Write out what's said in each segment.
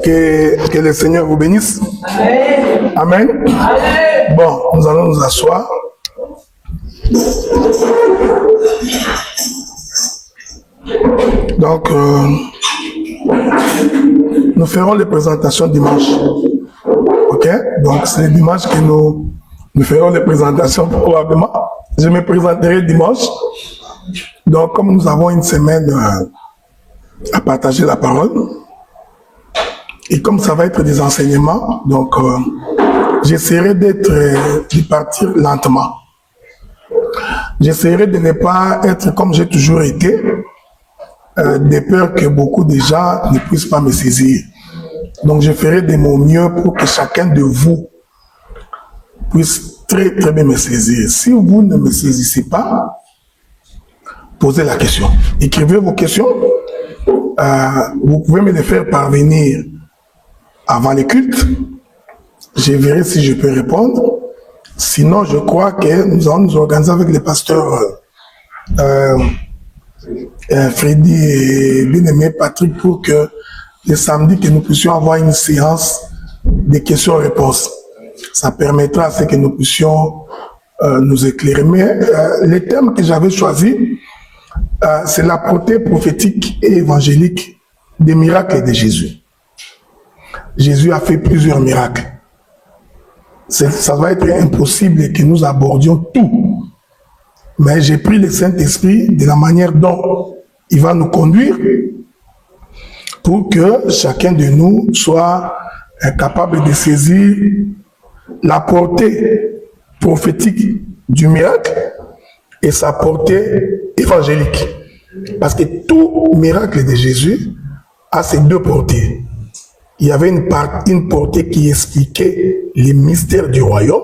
Que le Seigneur vous bénisse. Amen. Amen. Amen. Bon, nous allons nous asseoir. Donc, nous ferons les présentations dimanche. Ok? Donc, c'est dimanche que nous ferons les présentations probablement. Je me présenterai dimanche. Donc, comme nous avons une semaine à partager la parole, et comme ça va être des enseignements, donc j'essaierai de partir lentement. J'essaierai de ne pas être comme j'ai toujours été, de peur que beaucoup de gens ne puissent pas me saisir. Donc je ferai de mon mieux pour que chacun de vous puisse très très bien me saisir. Si vous ne me saisissez pas, posez la question. Écrivez vos questions. Vous pouvez me les faire parvenir avant les cultes. Je verrai si je peux répondre. Sinon, je crois que nous allons nous organiser avec les pasteurs Freddy et bien-aimé Patrick pour que le samedi, que nous puissions avoir une séance de questions-réponses. Ça permettra à ce que nous puissions nous éclairer. Mais le thème que j'avais choisi, c'est la portée prophétique et évangélique des miracles de Jésus. Jésus a fait plusieurs miracles. Ça va être impossible que nous abordions tout. Mais j'ai pris le Saint-Esprit de la manière dont il va nous conduire pour que chacun de nous soit capable de saisir la portée prophétique du miracle et sa portée évangélique. Parce que tout miracle de Jésus a ces deux portées. Il y avait une portée qui expliquait les mystères du royaume.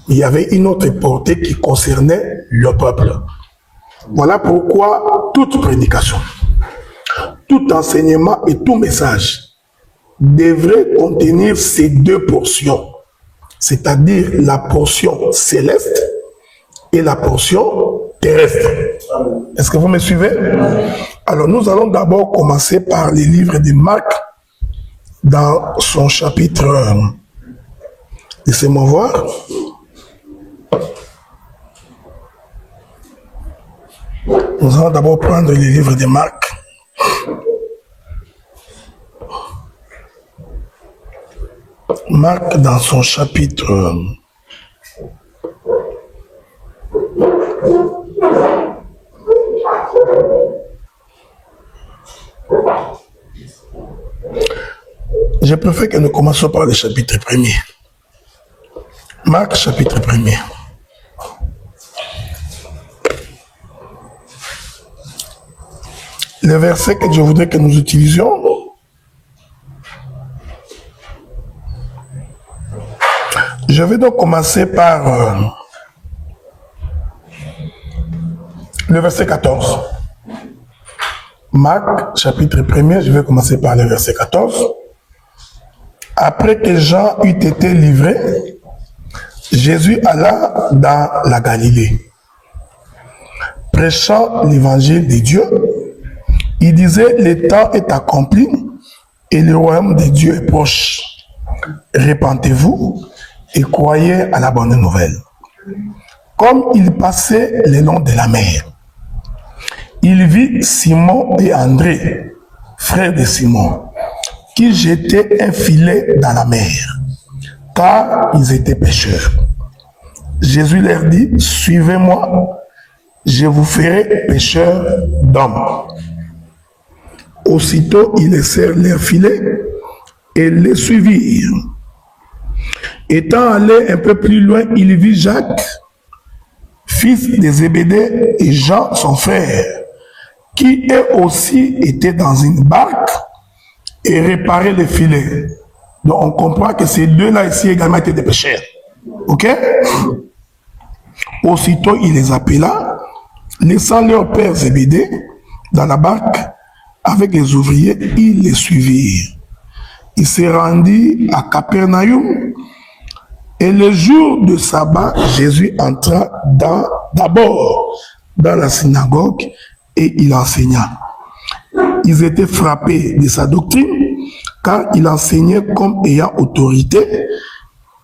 Il y avait une autre portée qui concernait le peuple. Voilà pourquoi toute prédication, tout enseignement et tout message devrait contenir ces deux portions, c'est-à-dire la portion céleste et la portion terrestre. Est-ce que vous me suivez? Alors nous allons d'abord commencer par les livres de Marc dans son chapitre. Laissez-moi voir. Nous allons d'abord prendre les livres de Marc. Marc dans son chapitre. Je préfère que nous commençons par le chapitre 1er. Marc, chapitre 1er. Le verset que je voudrais que nous utilisions, je vais donc commencer par le verset 14. Marc, chapitre 1er, je vais commencer par le verset 14. Après que Jean eut été livré, Jésus alla dans la Galilée, prêchant l'évangile de Dieu. Il disait, le temps est accompli et le royaume de Dieu est proche. Répentez-vous et croyez à la bonne nouvelle. Comme il passait le long de la mer, il vit Simon et André, frères de Simon, qui jetaient un filet dans la mer, car ils étaient pêcheurs. Jésus leur dit, suivez-moi, je vous ferai pêcheurs d'hommes. Aussitôt, ils laissèrent leur filet et les suivirent. Étant allé un peu plus loin, il vit Jacques, fils de Zébédée, et Jean, son frère, qui eux aussi étaient dans une barque et réparaient les filets. Donc on comprend que ces deux-là ici également étaient des pêcheurs. Ok? Aussitôt, il les appela, laissant leur père Zébédée dans la barque avec les ouvriers, ils les suivirent. Il se rendit à Capernaum et le jour de sabbat, Jésus entra dans d'abord dans la synagogue et il enseigna. Ils étaient frappés de sa doctrine, car il enseignait comme ayant autorité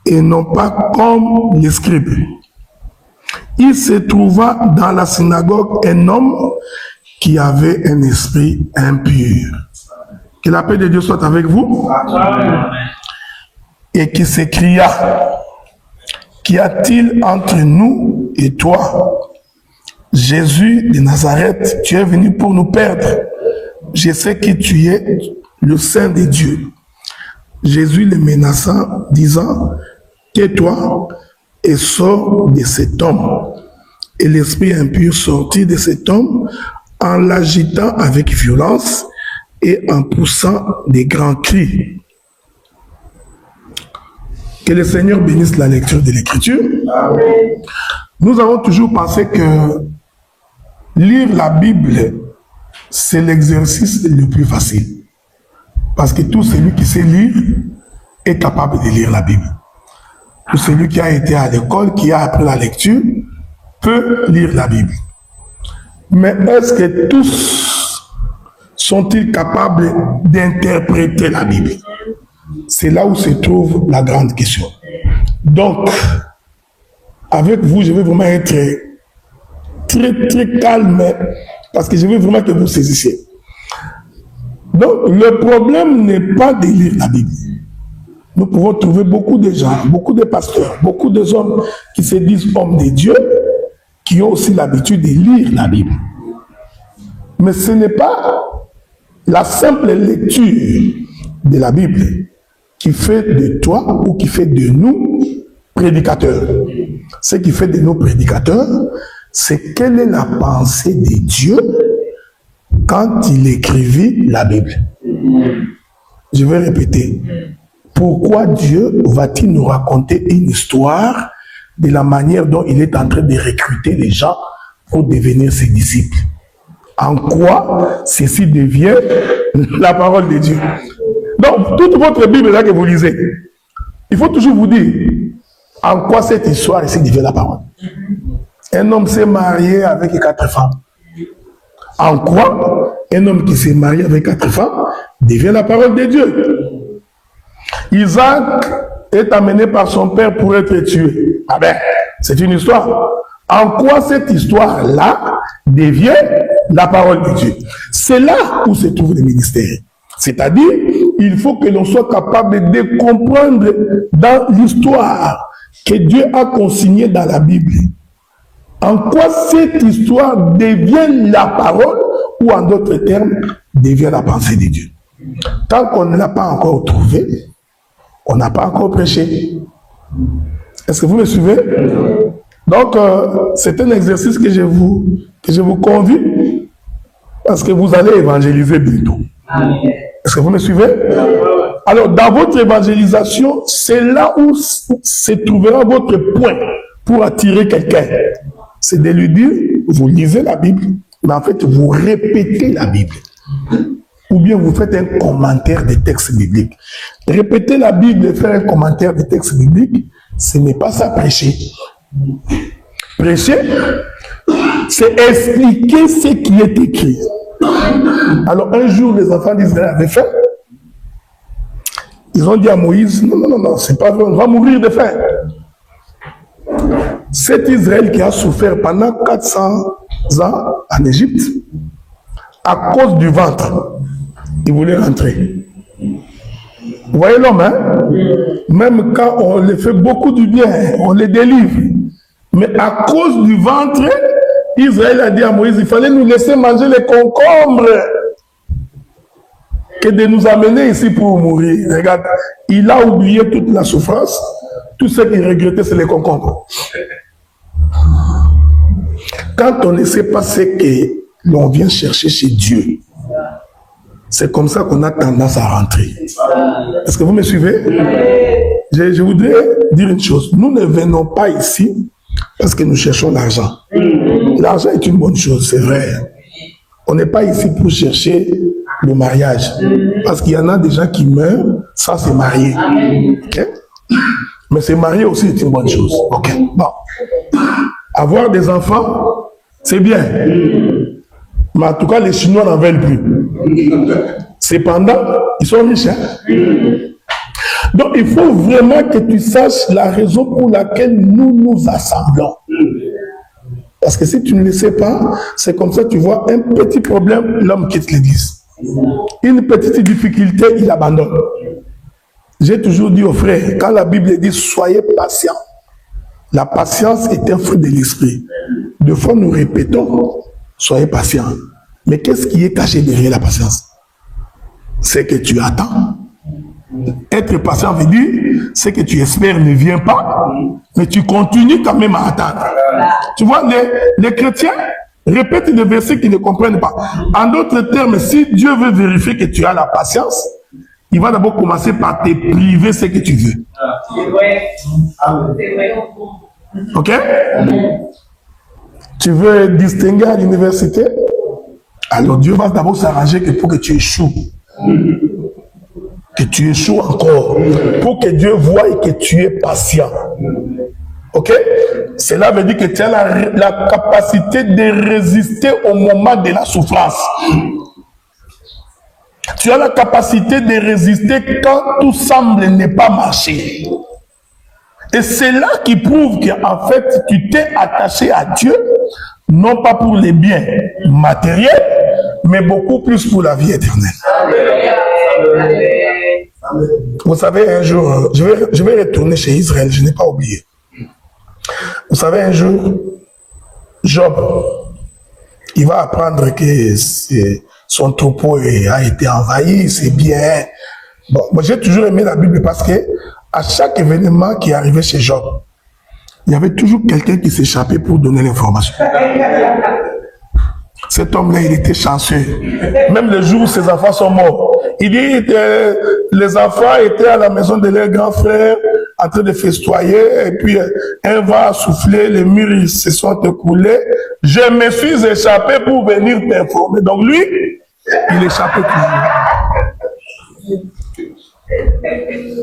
et non pas comme les scribes. Il se trouva dans la synagogue un homme qui avait un esprit impur. Que la paix de Dieu soit avec vous. Amen. Et qui s'écria, qu'y a-t-il entre nous et toi? Jésus de Nazareth, tu es venu pour nous perdre. Je sais que tu es le Saint de Dieu. Jésus le menaça, disant, tais-toi et sors de cet homme. Et l'esprit impur sortit de cet homme en l'agitant avec violence et en poussant des grands cris. Que le Seigneur bénisse la lecture de l'Écriture. Amen. Nous avons toujours pensé que lire la Bible, c'est l'exercice le plus facile. Parce que tout celui qui sait lire est capable de lire la Bible. Tout celui qui a été à l'école, qui a appris la lecture, peut lire la Bible. Mais est-ce que tous sont-ils capables d'interpréter la Bible? C'est là où se trouve la grande question. Donc, avec vous, je vais vraiment être très calme, parce que je veux vraiment que vous saisissiez. Donc, le problème n'est pas de lire la Bible. Nous pouvons trouver beaucoup de gens, beaucoup de pasteurs, beaucoup de hommes qui se disent hommes de Dieu, qui ont aussi l'habitude de lire la Bible. Mais ce n'est pas la simple lecture de la Bible qui fait de toi ou qui fait de nous prédicateurs. Ce qui fait de nous prédicateurs, c'est quelle est la pensée de Dieu quand il écrivit la Bible. Je vais répéter. Pourquoi Dieu va-t-il nous raconter une histoire de la manière dont il est en train de recruter les gens pour devenir ses disciples? En quoi ceci devient la parole de Dieu? Donc, toute votre Bible là que vous lisez, il faut toujours vous dire en quoi cette histoire ici devient la parole. Un homme s'est marié avec 4 femmes. En quoi un homme qui s'est marié avec 4 femmes devient la parole de Dieu? Isaac est amené par son père pour être tué. Ah ben, c'est une histoire. En quoi cette histoire-là devient la parole de Dieu? C'est là où se trouve le ministère. C'est-à-dire, il faut que l'on soit capable de comprendre dans l'histoire que Dieu a consignée dans la Bible. En quoi cette histoire devient la parole, ou en d'autres termes, devient la pensée de Dieu. Tant qu'on ne l'a pas encore trouvé, on n'a pas encore prêché. Est-ce que vous me suivez? Donc, c'est un exercice que je vous convie, parce que vous allez évangéliser bientôt. Est-ce que vous me suivez? Alors, dans votre évangélisation, c'est là où se trouvera votre point pour attirer quelqu'un. C'est de lui dire, vous lisez la Bible, mais en fait, vous répétez la Bible. Ou bien vous faites un commentaire des textes bibliques. Répéter la Bible et faire un commentaire des textes bibliques, ce n'est pas ça prêcher. Prêcher, c'est expliquer ce qui est écrit. Alors un jour, les enfants d'Israël avaient faim. Ils ont dit à Moïse, non, c'est pas vrai, on va mourir de faim. Cet Israël qui a souffert pendant 400 ans en Égypte, à cause du ventre, il voulait rentrer. Vous voyez l'homme, hein? Même quand on les fait beaucoup du bien, on les délivre. Mais à cause du ventre, Israël a dit à Moïse, il fallait nous laisser manger les concombres que de nous amener ici pour mourir. Regarde, il a oublié toute la souffrance. Tout ce qu'il regrettait, c'est les concombres. Quand on ne sait pas ce que l'on vient chercher chez Dieu, c'est comme ça qu'on a tendance à rentrer. Est-ce que vous me suivez? Je voudrais dire une chose. Nous ne venons pas ici parce que nous cherchons l'argent. L'argent est une bonne chose, c'est vrai. On n'est pas ici pour chercher le mariage. Parce qu'il y en a des gens qui meurent sans se marier. Okay? Mais se marier aussi est une bonne chose. Ok. Bon. Avoir des enfants, c'est bien. Mais en tout cas, les Chinois n'en veulent plus. Cependant, ils sont riches. Hein? Donc, il faut vraiment que tu saches la raison pour laquelle nous nous assemblons. Parce que si tu ne le sais pas, c'est comme ça, tu vois, un petit problème, l'homme quitte l'église. Une petite difficulté, il abandonne. J'ai toujours dit aux frères, quand la Bible dit « Soyez patients », la patience est un fruit de l'esprit. Deux fois, nous répétons « Soyez patients ». Mais qu'est-ce qui est caché derrière la patience? C'est que tu attends. Être patient veut dire, c'est que tu espères ne vient pas, mais tu continues quand même à attendre. Tu vois, les chrétiens répètent des versets qu'ils ne comprennent pas. En d'autres termes, si Dieu veut vérifier que tu as la patience, il va d'abord commencer par te priver ce que tu veux. C'est vrai. C'est vrai. Ok? Tu veux distinguer à l'université? Alors Dieu va d'abord s'arranger pour que tu échoues. Que tu échoues encore. Pour que Dieu voie que tu es patient. Ok? Cela veut dire que tu as la capacité de résister au moment de la souffrance. Tu as la capacité de résister quand tout semble ne pas marcher. Et c'est là qui prouve qu'en fait, tu t'es attaché à Dieu, non pas pour les biens matériels, mais beaucoup plus pour la vie éternelle. Vous savez, un jour, je vais retourner chez Israël, je n'ai pas oublié. Vous savez, un jour, Job, il va apprendre que son troupeau a été envahi, c'est bien. Bon, moi j'ai toujours aimé la Bible parce que à chaque événement qui arrivait chez Job, il y avait toujours quelqu'un qui s'échappait pour donner l'information. Cet homme-là, il était chanceux. Même le jour où ses enfants sont morts, il dit les enfants étaient à la maison de leur grand frère en train de festoyer, et puis un vent a soufflé, les murs ils se sont écoulés. Je me suis échappé pour venir t'informer. Donc lui, il échappait toujours.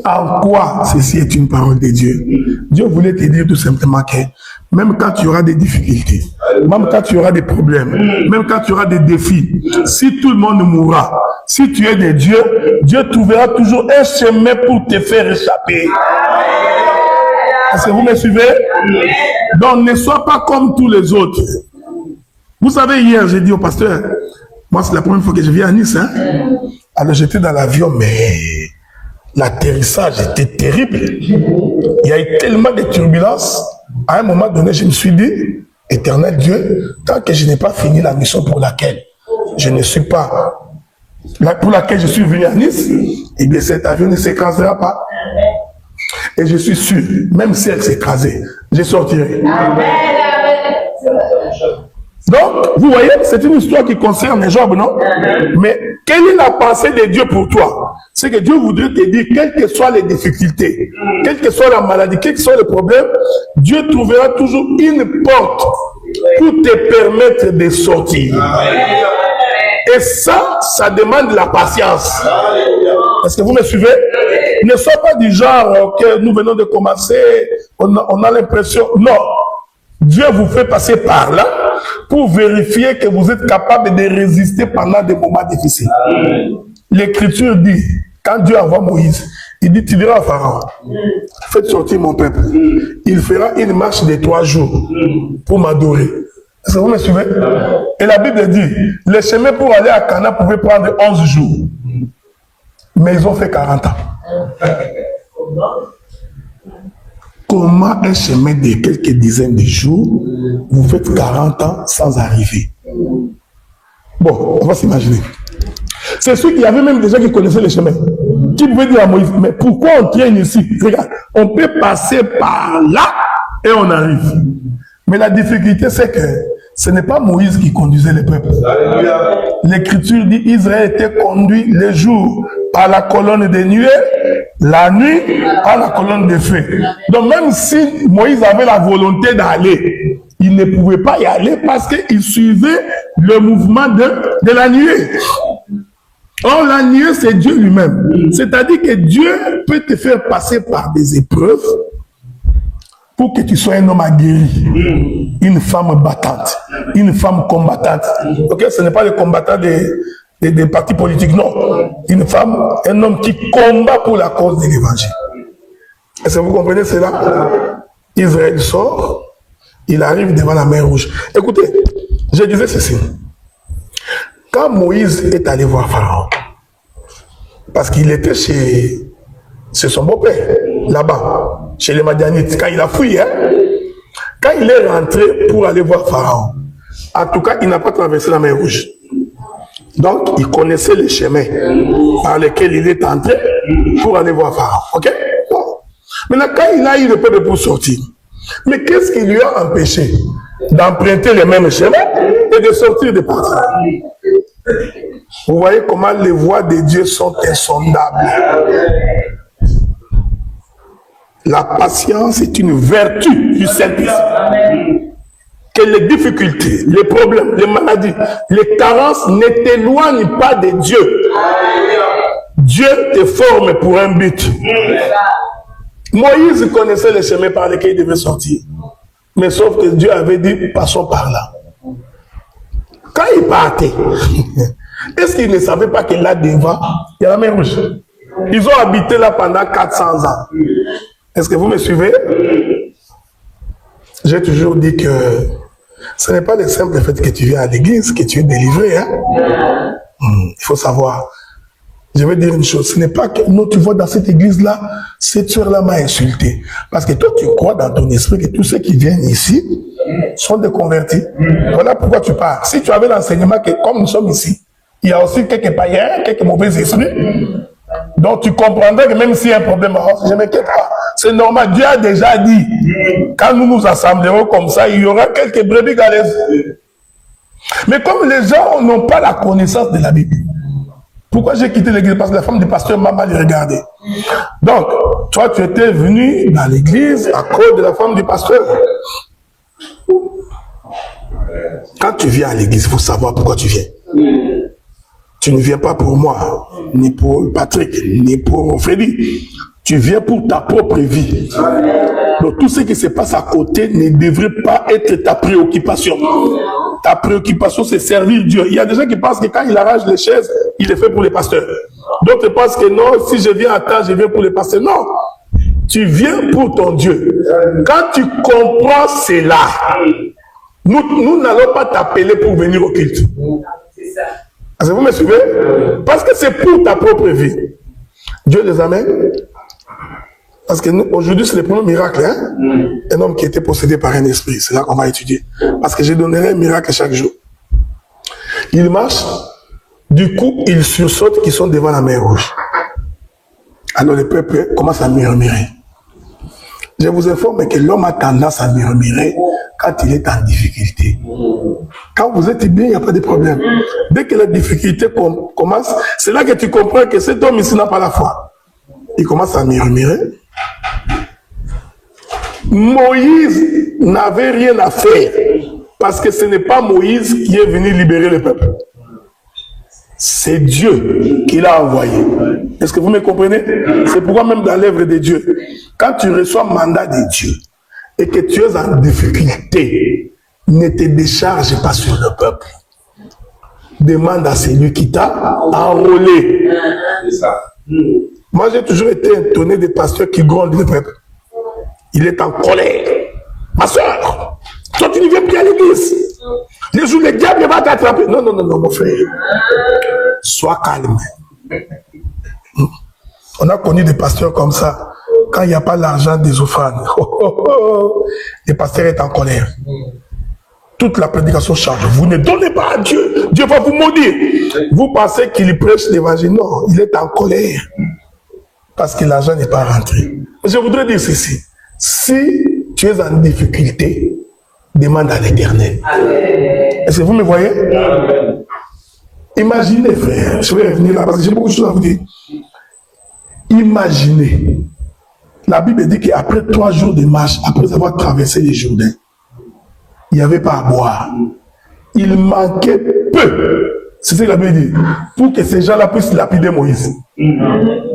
En quoi ceci est une parole de Dieu? Dieu voulait te dire tout simplement que même quand tu auras des difficultés, même quand tu auras des problèmes, même quand tu auras des défis, si tout le monde mourra, si tu es de Dieu, Dieu trouvera toujours un chemin pour te faire échapper. Est-ce que vous me suivez? Donc ne sois pas comme tous les autres. Vous savez, hier j'ai dit au pasteur, moi c'est la première fois que je viens à Nice, hein? Alors j'étais dans l'avion, mais l'atterrissage était terrible. Il y a eu tellement de turbulences. À un moment donné, je me suis dit, éternel Dieu, tant que je n'ai pas fini la mission pour laquelle je ne suis pas, pour laquelle je suis venu à Nice, eh bien cet avion ne s'écrasera pas. Et je suis sûr, même si elle s'écrasait, je sortirai. Donc, vous voyez, c'est une histoire qui concerne Job, non? Mais quelle est la pensée de Dieu pour toi? C'est que Dieu voudrait te dire, quelles que soient les difficultés, quelle que soit la maladie, quel que soit le problème, Dieu trouvera toujours une porte pour te permettre de sortir. Et ça demande la patience. Est-ce que vous me suivez? Ne sois pas du genre que nous venons de commencer, on a l'impression, non. Dieu vous fait passer par là pour vérifier que vous êtes capable de résister pendant des moments difficiles. L'Écriture dit, quand Dieu envoie Moïse, il dit, tu diras à Pharaon, faites sortir mon peuple. Il fera une marche de 3 jours pour m'adorer. Est-ce que vous me suivez? Et la Bible dit, le chemin pour aller à Canaan pouvait prendre 11 jours. Mais ils ont fait 40 ans. Comment un chemin de quelques dizaines de jours, vous faites 40 ans sans arriver? Bon, on va s'imaginer. C'est sûr qu'il y avait même des gens qui connaissaient le chemin. Qui pouvaient dire à Moïse, mais pourquoi on traîne ici? Regarde, on peut passer par là et on arrive. Mais la difficulté, c'est que ce n'est pas Moïse qui conduisait le peuple. L'Écriture dit Israël était conduit le jour par la colonne de nuée, la nuit par la colonne de feu. Donc même si Moïse avait la volonté d'aller, il ne pouvait pas y aller parce qu'il suivait le mouvement de la nuée. Or, la nuée, c'est Dieu lui-même. C'est-à-dire que Dieu peut te faire passer par des épreuves pour que tu sois un homme aguerri, une femme battante, une femme combattante. Ok, ce n'est pas le combattant des partis politiques, non. Une femme, un homme qui combat pour la cause de l'évangile. Est-ce que vous comprenez cela? Israël sort, il arrive devant la mer Rouge. Écoutez, je disais ceci. Quand Moïse est allé voir Pharaon, parce qu'il était chez son beau-père, là-bas, chez les Madianites, quand il a fui, hein, quand il est rentré pour aller voir Pharaon, en tout cas, il n'a pas traversé la mer Rouge. Donc, il connaissait les chemins par lesquels il est entré pour aller voir Pharaon. Ok? Bon. Maintenant, quand il a eu le peuple pour sortir, mais qu'est-ce qui lui a empêché d'emprunter les mêmes chemins et de sortir de partout? Vous voyez comment les voies de Dieu sont insondables. La patience est une vertu du Saint-Esprit. Que les difficultés, les problèmes, les maladies, les carences ne t'éloignent pas de Dieu. Dieu te forme pour un but. Moïse connaissait les chemins par lesquels il devait sortir. Mais sauf que Dieu avait dit, passons par là. Quand il partait, est-ce qu'il ne savait pas que là devant, il y a la mer Rouge? Ils ont habité là pendant 400 ans. Est-ce que vous me suivez? J'ai toujours dit que ce n'est pas le simple fait que tu viens à l'église que tu es délivré. Hein? Il faut savoir. Je vais dire une chose. Ce n'est pas que nous, tu vois dans cette église-là, cette soeur-là m'a insulté. Parce que toi, tu crois dans ton esprit que tous ceux qui viennent ici sont des convertis. Voilà pourquoi tu parles. Si tu avais l'enseignement que comme nous sommes ici, il y a aussi quelques païens, quelques mauvais esprits. Donc tu comprendrais que même s'il y a un problème, je ne m'inquiète pas. C'est normal. Dieu a déjà dit, quand nous nous assemblerons comme ça, il y aura quelques brebis galeuses. Mais comme les gens n'ont pas la connaissance de la Bible, pourquoi j'ai quitté l'église? Parce que la femme du pasteur m'a mal regardé. Donc, toi, tu étais venu dans l'église à cause de la femme du pasteur. Quand tu viens à l'église, il faut savoir pourquoi tu viens. Tu ne viens pas pour moi, ni pour Patrick, ni pour Freddy. Tu viens pour ta propre vie. Donc tout ce qui se passe à côté ne devrait pas être ta préoccupation. Ta préoccupation, c'est servir Dieu. Il y a des gens qui pensent que quand il arrache les chaises, il est fait pour les pasteurs. D'autres pensent que non, si je viens à temps, je viens pour les pasteurs. Non, tu viens pour ton Dieu. Quand tu comprends cela, nous n'allons pas t'appeler pour venir au culte. C'est ça. Est-ce que vous me suivez? Parce que c'est pour ta propre vie. Dieu les amène. Parce que aujourd'hui, c'est le premier miracle. Hein? Un homme qui était possédé par un esprit. C'est là qu'on va étudier. Parce que j'ai donné un miracle chaque jour. Il marche. Du coup, ils sursautent qui sont devant la mer Rouge. Alors le peuple commence à murmurer. Je vous informe que l'homme a tendance à murmurer quand il est en difficulté. Quand vous êtes bien, il n'y a pas de problème. Dès que la difficulté commence, c'est là que tu comprends que cet homme ici n'a pas la foi. Il commence à murmurer. Moïse n'avait rien à faire parce que ce n'est pas Moïse qui est venu libérer le peuple. C'est Dieu qui l'a envoyé. Est-ce que vous me comprenez? C'est pourquoi même dans l'œuvre de Dieu, quand tu reçois mandat de Dieu et que tu es en difficulté, ne te décharge pas sur le peuple. Demande à celui qui t'a enrôlé. C'est ça. Moi, j'ai toujours été étonné des pasteurs qui grondent le peuple. Il est en colère. Ma soeur, toi, tu ne viens plus à l'église. Les jours, le diable va t'attraper. Non, non, non, non, mon frère. Sois calme. On a connu des pasteurs comme ça. Quand il n'y a pas l'argent des offrandes, le pasteur est en colère. Toute la prédication change. Vous ne donnez pas à Dieu. Dieu va vous maudire. Vous pensez qu'il prêche l'évangile. Non, il est en colère. Parce que l'argent n'est pas rentré. Je voudrais dire ceci. Si tu es en difficulté, demande à l'Éternel. Est-ce que vous me voyez? Imaginez, frère. Je vais revenir là parce que j'ai beaucoup de choses à vous dire. Imaginez. La Bible dit qu'après 3 jours de marche, après avoir traversé les Jourdains, il n'y avait pas à boire. Il manquait peu. C'est ce que la Bible dit. Pour que ces gens-là puissent lapider Moïse.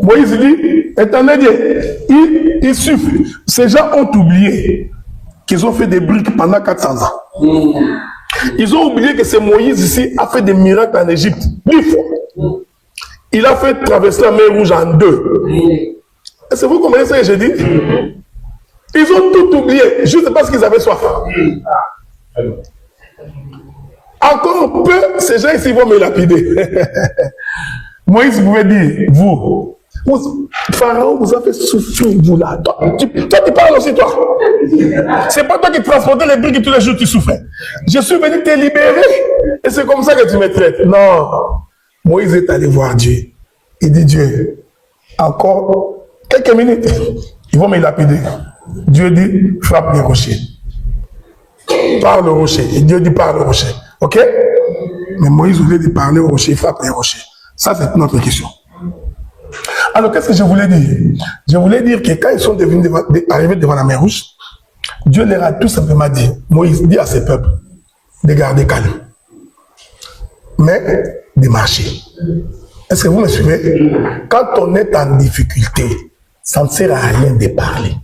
Moïse dit, éternel Dieu, il suffit. Ces gens ont oublié qu'ils ont fait des briques pendant 400 ans. Ils ont oublié que c'est Moïse ici a fait des miracles en Égypte 10 fois. Il a fait traverser la mer Rouge en 2. Est-ce que vous comprenez ce que je dis? Ils ont tout oublié, juste parce qu'ils avaient soif. Encore peu, ces gens ici vont me lapider. Moïse pouvait dire, vous, Pharaon vous a fait souffrir, vous là. Toi, tu parles aussi, toi. C'est pas toi qui transportais les briques et tous les jours tu souffrais. Je suis venu te libérer et c'est comme ça que tu me traites. Non. Moïse est allé voir Dieu. Il dit, Dieu, encore quelques minutes, ils vont me lapider. Dieu dit, frappe les rochers. Parle au rocher. Et Dieu dit, parle au rocher. Ok? Mais Moïse voulait dire parler au rocher, frappe les rochers. Ça, c'est notre question. Alors, qu'est-ce que je voulais dire? Je voulais dire que quand ils sont arrivés devant la mer Rouge, Dieu leur a tout simplement dit, Moïse dit à ses peuples, de garder calme, mais de marcher. Est-ce que vous me suivez? Quand on est en difficulté, ça ne sert à rien de parler.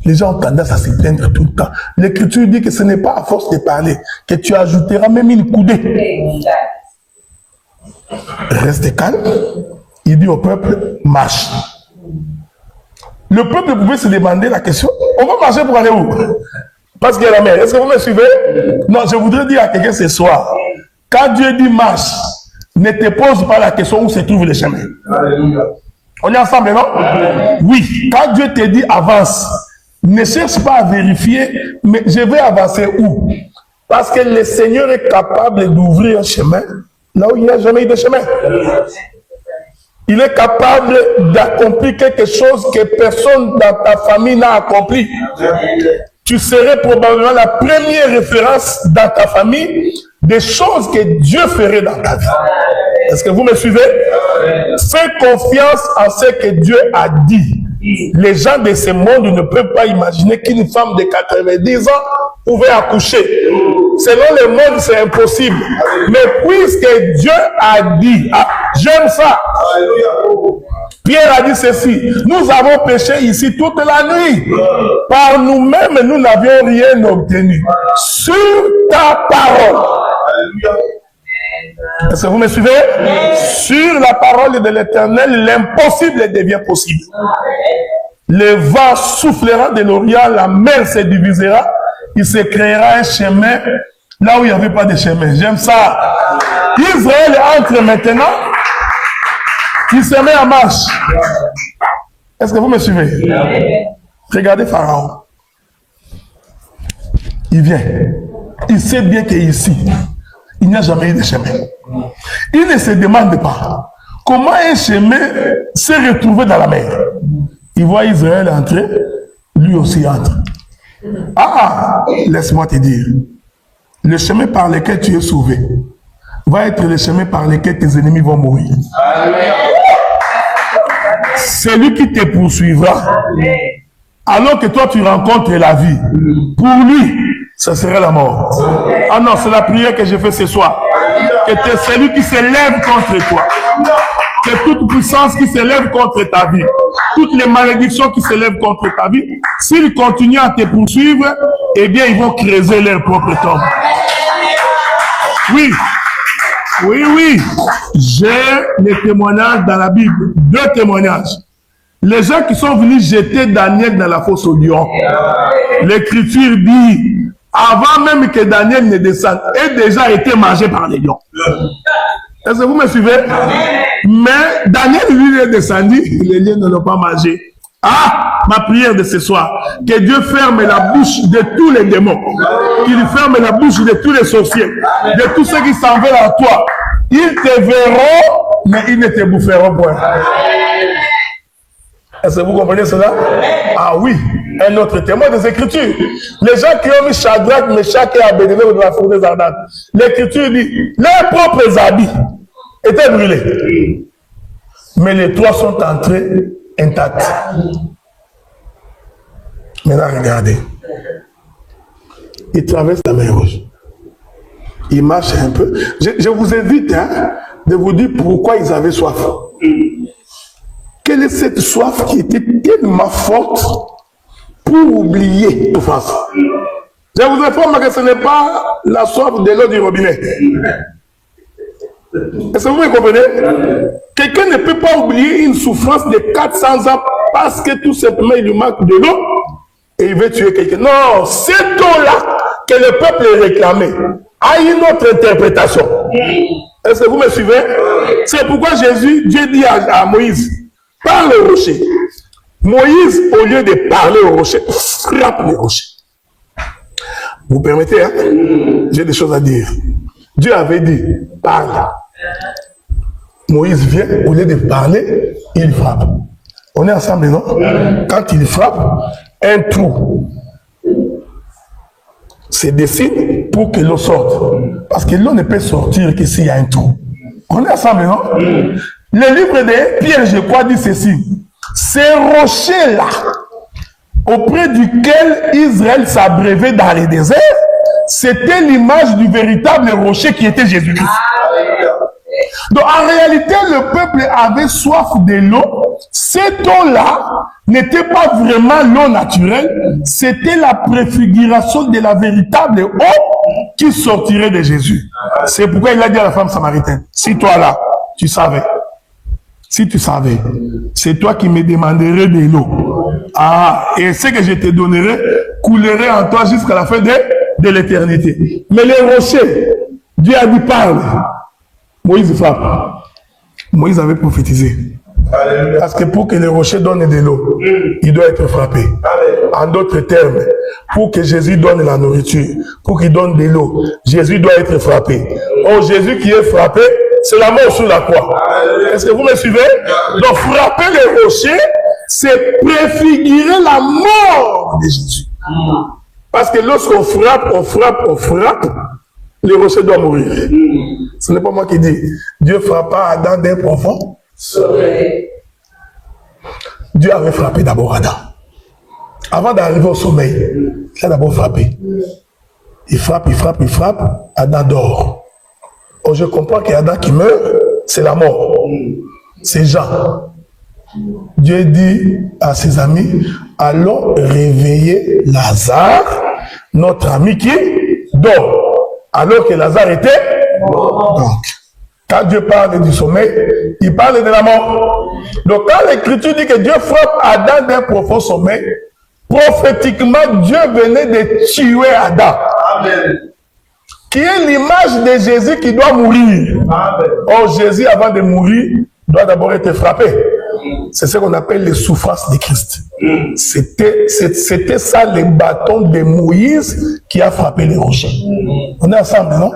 Les gens ont tendance à se plaindre tout le temps. L'Écriture dit que ce n'est pas à force de parler que tu ajouteras même une coudée. Reste calme. Il dit au peuple, marche. Le peuple pouvait se demander la question, on va marcher pour aller où? Parce qu'il y a la mer. Est-ce que vous me suivez? Non, je voudrais dire à quelqu'un ce soir, quand Dieu dit marche, ne te pose pas la question où se trouve le chemin. On est ensemble, non? Oui, quand Dieu te dit avance, ne cherche pas à vérifier, mais je vais avancer où? Parce que le Seigneur est capable d'ouvrir un chemin là où il n'y a jamais eu de chemin. Il est capable d'accomplir quelque chose que personne dans ta famille n'a accompli. Tu serais probablement la première référence dans ta famille des choses que Dieu ferait dans ta vie. Est-ce que vous me suivez? Fais confiance en ce que Dieu a dit. Les gens de ce monde ne peuvent pas imaginer qu'une femme de 90 ans pouvait accoucher. Selon le monde, c'est impossible. Mais puisque Dieu a dit, j'aime ça. Pierre a dit ceci, nous avons péché ici toute la nuit. Par nous-mêmes, nous n'avions rien obtenu. Sur ta parole. Est-ce que vous me suivez? Sur la parole de l'Éternel, l'impossible devient possible. Le vent soufflera de l'Orient, la mer se divisera, il se créera un chemin là où il n'y avait pas de chemin. J'aime ça. Israël entre maintenant, il se met en marche. Est-ce que vous me suivez? Regardez Pharaon. Il vient. Il sait bien qu'ici, il n'y a jamais eu de chemin. Il ne se demande pas comment un chemin s'est retrouvé dans la mer. Il voit Israël entrer, lui aussi entre. Ah, laisse-moi te dire, le chemin par lequel tu es sauvé va être le chemin par lequel tes ennemis vont mourir. Celui qui te poursuivra, alors que toi tu rencontres la vie, pour lui, ce serait la mort. Ah non, c'est la prière que j'ai fait ce soir. Que c'est celui qui s'élève contre toi. Que toute puissance qui s'élève contre ta vie, toutes les malédictions qui s'élèvent contre ta vie, s'ils continuent à te poursuivre, eh bien, ils vont creuser leur propre tombe. Oui. Oui, oui. J'ai les témoignages dans la Bible. 2 témoignages. Les gens qui sont venus jeter Daniel dans la fosse au lion. L'Écriture dit, avant même que Daniel ne descende, ait déjà été mangé par les lions. Est-ce que vous me suivez? Mais Daniel, lui, est descendu, les lions ne l'ont pas mangé. Ah, ma prière de ce soir, que Dieu ferme la bouche de tous les démons, qu'il ferme la bouche de tous les sorciers, de tous ceux qui s'en veulent à toi. Ils te verront, mais ils ne te boufferont point. Est-ce que vous comprenez cela? Ah oui, un autre témoin des Écritures. Les gens qui ont mis Shadrach, Meshach et Abednego dans la fournaise ardente. L'Écriture dit, leurs propres habits étaient brûlés. Mais les 3 sont entrés intacts. Maintenant, regardez. Ils traversent la mer Rouge. Ils marchent un peu. Je vous invite de vous dire pourquoi ils avaient soif. Quelle est cette soif qui était tellement forte pour pour oublier la souffrance. Je vous informe que ce n'est pas la soif de l'eau du robinet. Est-ce que vous me comprenez? Quelqu'un ne peut pas oublier une souffrance de 400 ans parce que tout simplement il lui manque de l'eau et il veut tuer quelqu'un. Non, cette eau-là que le peuple réclamait a une autre interprétation. Est-ce que vous me suivez? C'est pourquoi Dieu dit à Moïse, parle au rocher. Moïse, au lieu de parler au rocher, frappe le rocher. Vous permettez, hein? J'ai des choses à dire. Dieu avait dit, parle. Moïse vient, au lieu de parler, il frappe. On est ensemble, non? Quand il frappe, un trou se dessine pour que l'eau sorte. Parce que l'eau ne peut sortir que s'il y a un trou. On est ensemble, non? Le livre de Pierre, je crois, dit ceci. Ces rochers-là, auprès duquel Israël s'abreuvait dans les déserts, c'était l'image du véritable rocher qui était Jésus-Christ. Donc en réalité, le peuple avait soif de l'eau. Cette eau-là n'était pas vraiment l'eau naturelle, c'était la préfiguration de la véritable eau qui sortirait de Jésus. C'est pourquoi il a dit à la femme samaritaine, si toi là, tu savais, si tu savais, c'est toi qui me demanderais de l'eau. Ah, et ce que je te donnerai coulerait en toi jusqu'à la fin de l'éternité. Mais les rochers, Dieu a dit parle. Moïse frappe. Moïse avait prophétisé. Parce que pour que les rochers donnent de l'eau, il doit être frappé. En d'autres termes, pour que Jésus donne la nourriture, pour qu'il donne de l'eau, Jésus doit être frappé. Oh, Jésus qui est frappé, c'est la mort sur la croix. Est-ce que vous me suivez? Donc frapper les rochers, c'est préfigurer la mort de Jésus. Parce que lorsqu'on frappe, le rocher doit mourir. Ce n'est pas moi qui dis. Dieu frappa Adam d'un profond. Dieu avait frappé d'abord Adam. Avant d'arriver au sommeil, il a d'abord frappé. Il frappe. Adam dort. Oh, je comprends qu'Adam qui meurt, c'est la mort. C'est Jean. Dieu dit à ses amis, allons réveiller Lazare, notre ami qui dort. Alors que Lazare était mort. Donc, quand Dieu parle du sommeil, il parle de la mort. Donc, quand l'Écriture dit que Dieu frappe Adam d'un profond sommeil, prophétiquement, Dieu venait de tuer Adam. Amen. Qui est l'image de Jésus qui doit mourir. Amen. Or, Jésus, avant de mourir, doit d'abord être frappé. C'est ce qu'on appelle les souffrances de Christ. C'était ça le bâton de Moïse qui a frappé les rochers. On est ensemble, non?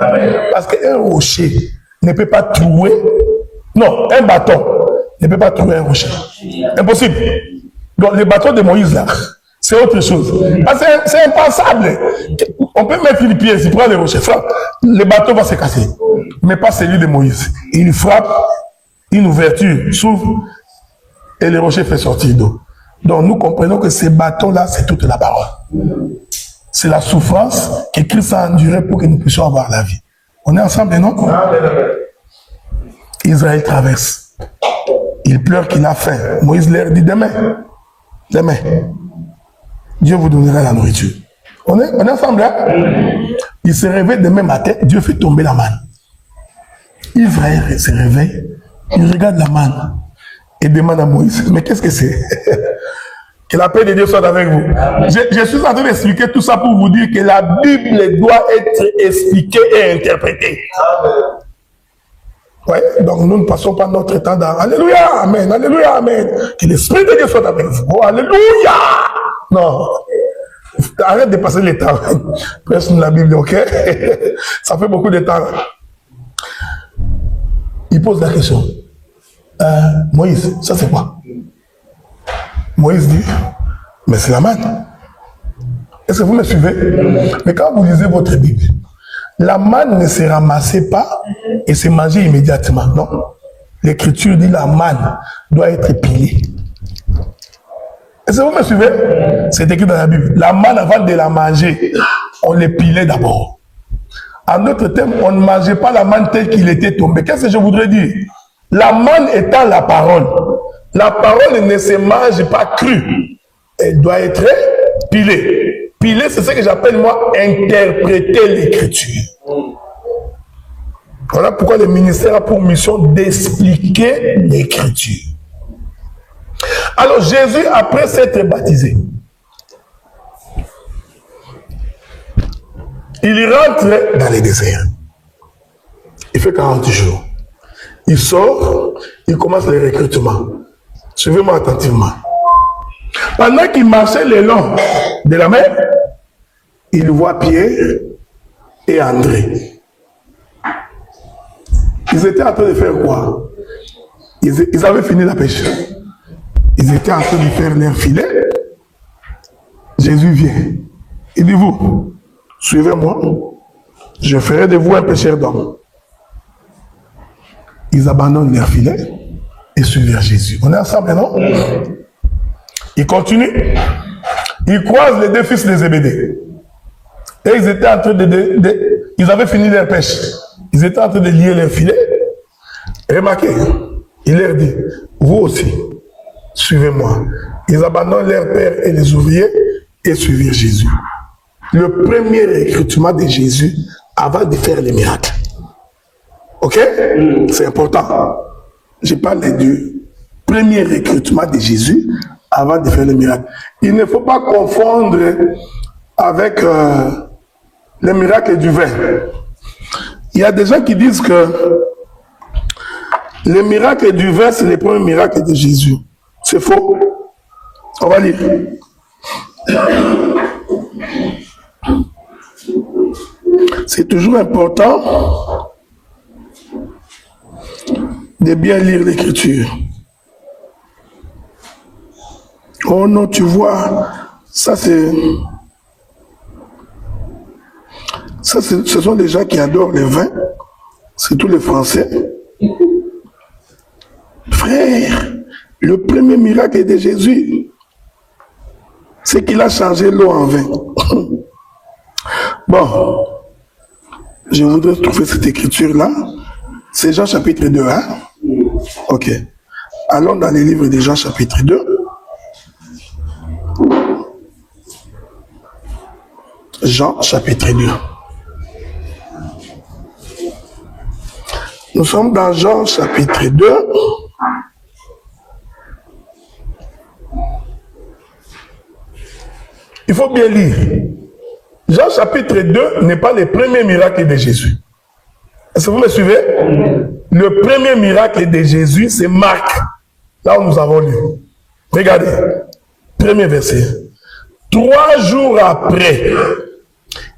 Parce qu'un rocher ne peut pas trouer. Non, un bâton ne peut pas trouver un rocher. Impossible. Donc le bâton de Moïse là, c'est autre chose. C'est impensable. On peut mettre une pièce, il prend le rocher, frappe. Le bâton va se casser. Mais pas celui de Moïse. Il frappe, une ouverture s'ouvre. Et le rocher fait sortir d'eau. Donc nous comprenons que ces bâtons-là, c'est toute la parole. C'est la souffrance que Christ a endurée pour que nous puissions avoir la vie. On est ensemble, non? Israël traverse. Il pleure qu'il a faim. Moïse leur dit demain. Demain. Dieu vous donnera la nourriture. On est ensemble, hein? Il se réveille demain matin, Dieu fait tomber la manne. Israël se réveille, il regarde la manne. Et demande à Moïse, mais qu'est-ce que c'est? Que la paix de Dieu soit avec vous. Je suis en train d'expliquer tout ça pour vous dire que la Bible doit être expliquée et interprétée. Ouais, donc nous ne passons pas notre temps dans Alléluia, Amen, Alléluia, Amen. Que l'Esprit de Dieu soit avec vous. Oh, Alléluia! Non. Arrête de passer le temps. Presse la Bible, ok? Ça fait beaucoup de temps. Il pose la question. Moïse, ça c'est quoi? Moïse dit, mais c'est la manne. Est-ce que vous me suivez? Mais quand vous lisez votre Bible, la manne ne se ramassait pas et se mangeait immédiatement, non? L'Écriture dit la manne doit être pilée. Est-ce que vous me suivez? C'est écrit dans la Bible. La manne, avant de la manger, on les pilait d'abord. En d'autres termes, on ne mangeait pas la manne telle qu'il était tombé. Qu'est-ce que je voudrais dire? La manne étant la parole. La parole ne se mange pas crue. Elle doit être pilée. piler. Piler, c'est ce que j'appelle moi interpréter l'écriture. Voilà pourquoi le ministère a pour mission d'expliquer l'écriture. Alors Jésus, après s'être baptisé, il rentre dans le désert. Il fait 40 jours. Il sort, il commence le recrutement. Suivez-moi attentivement. Pendant qu'il marchait le long de la mer, il voit Pierre et André. Ils étaient en train de faire quoi? Ils avaient fini la pêche. Ils étaient en train de faire leur filet. Jésus vient. Il dit, vous, suivez-moi. Je ferai de vous un pêcheur d'hommes. Ils abandonnent leur filet et suivent Jésus. On est ensemble, non? Ils continuent. Ils croisent les deux fils de Zébédée. Et ils étaient en train ils avaient fini leur pêche. Ils étaient en train de lier leur filet. Remarquez, il leur dit, vous aussi, suivez-moi. Ils abandonnent leur père et les ouvriers et suivent Jésus. Le premier recrutement de Jésus avant de faire les miracles. Ok? C'est important. Je parle du premier recrutement de Jésus avant de faire les miracles. Il ne faut pas confondre avec les miracles du vin. Il y a des gens qui disent que le miracle du vin, c'est le premier miracle de Jésus. C'est faux. On va lire. C'est toujours important de bien lire l'écriture. Oh non, tu vois, ce sont des gens qui adorent le vin. C'est tous les Français. Frère, le premier miracle de Jésus, c'est qu'il a changé l'eau en vin. Bon, je voudrais trouver cette écriture-là. C'est Jean chapitre 2, hein? Ok. Allons dans les livres de Jean chapitre 2. Jean chapitre 2. Nous sommes dans Jean chapitre 2. Il faut bien lire. Jean chapitre 2 n'est pas le premier miracle de Jésus. Est-ce que vous me suivez? Le premier miracle de Jésus, c'est Marc. Là où nous avons lu. Regardez. Premier verset. 3 jours après,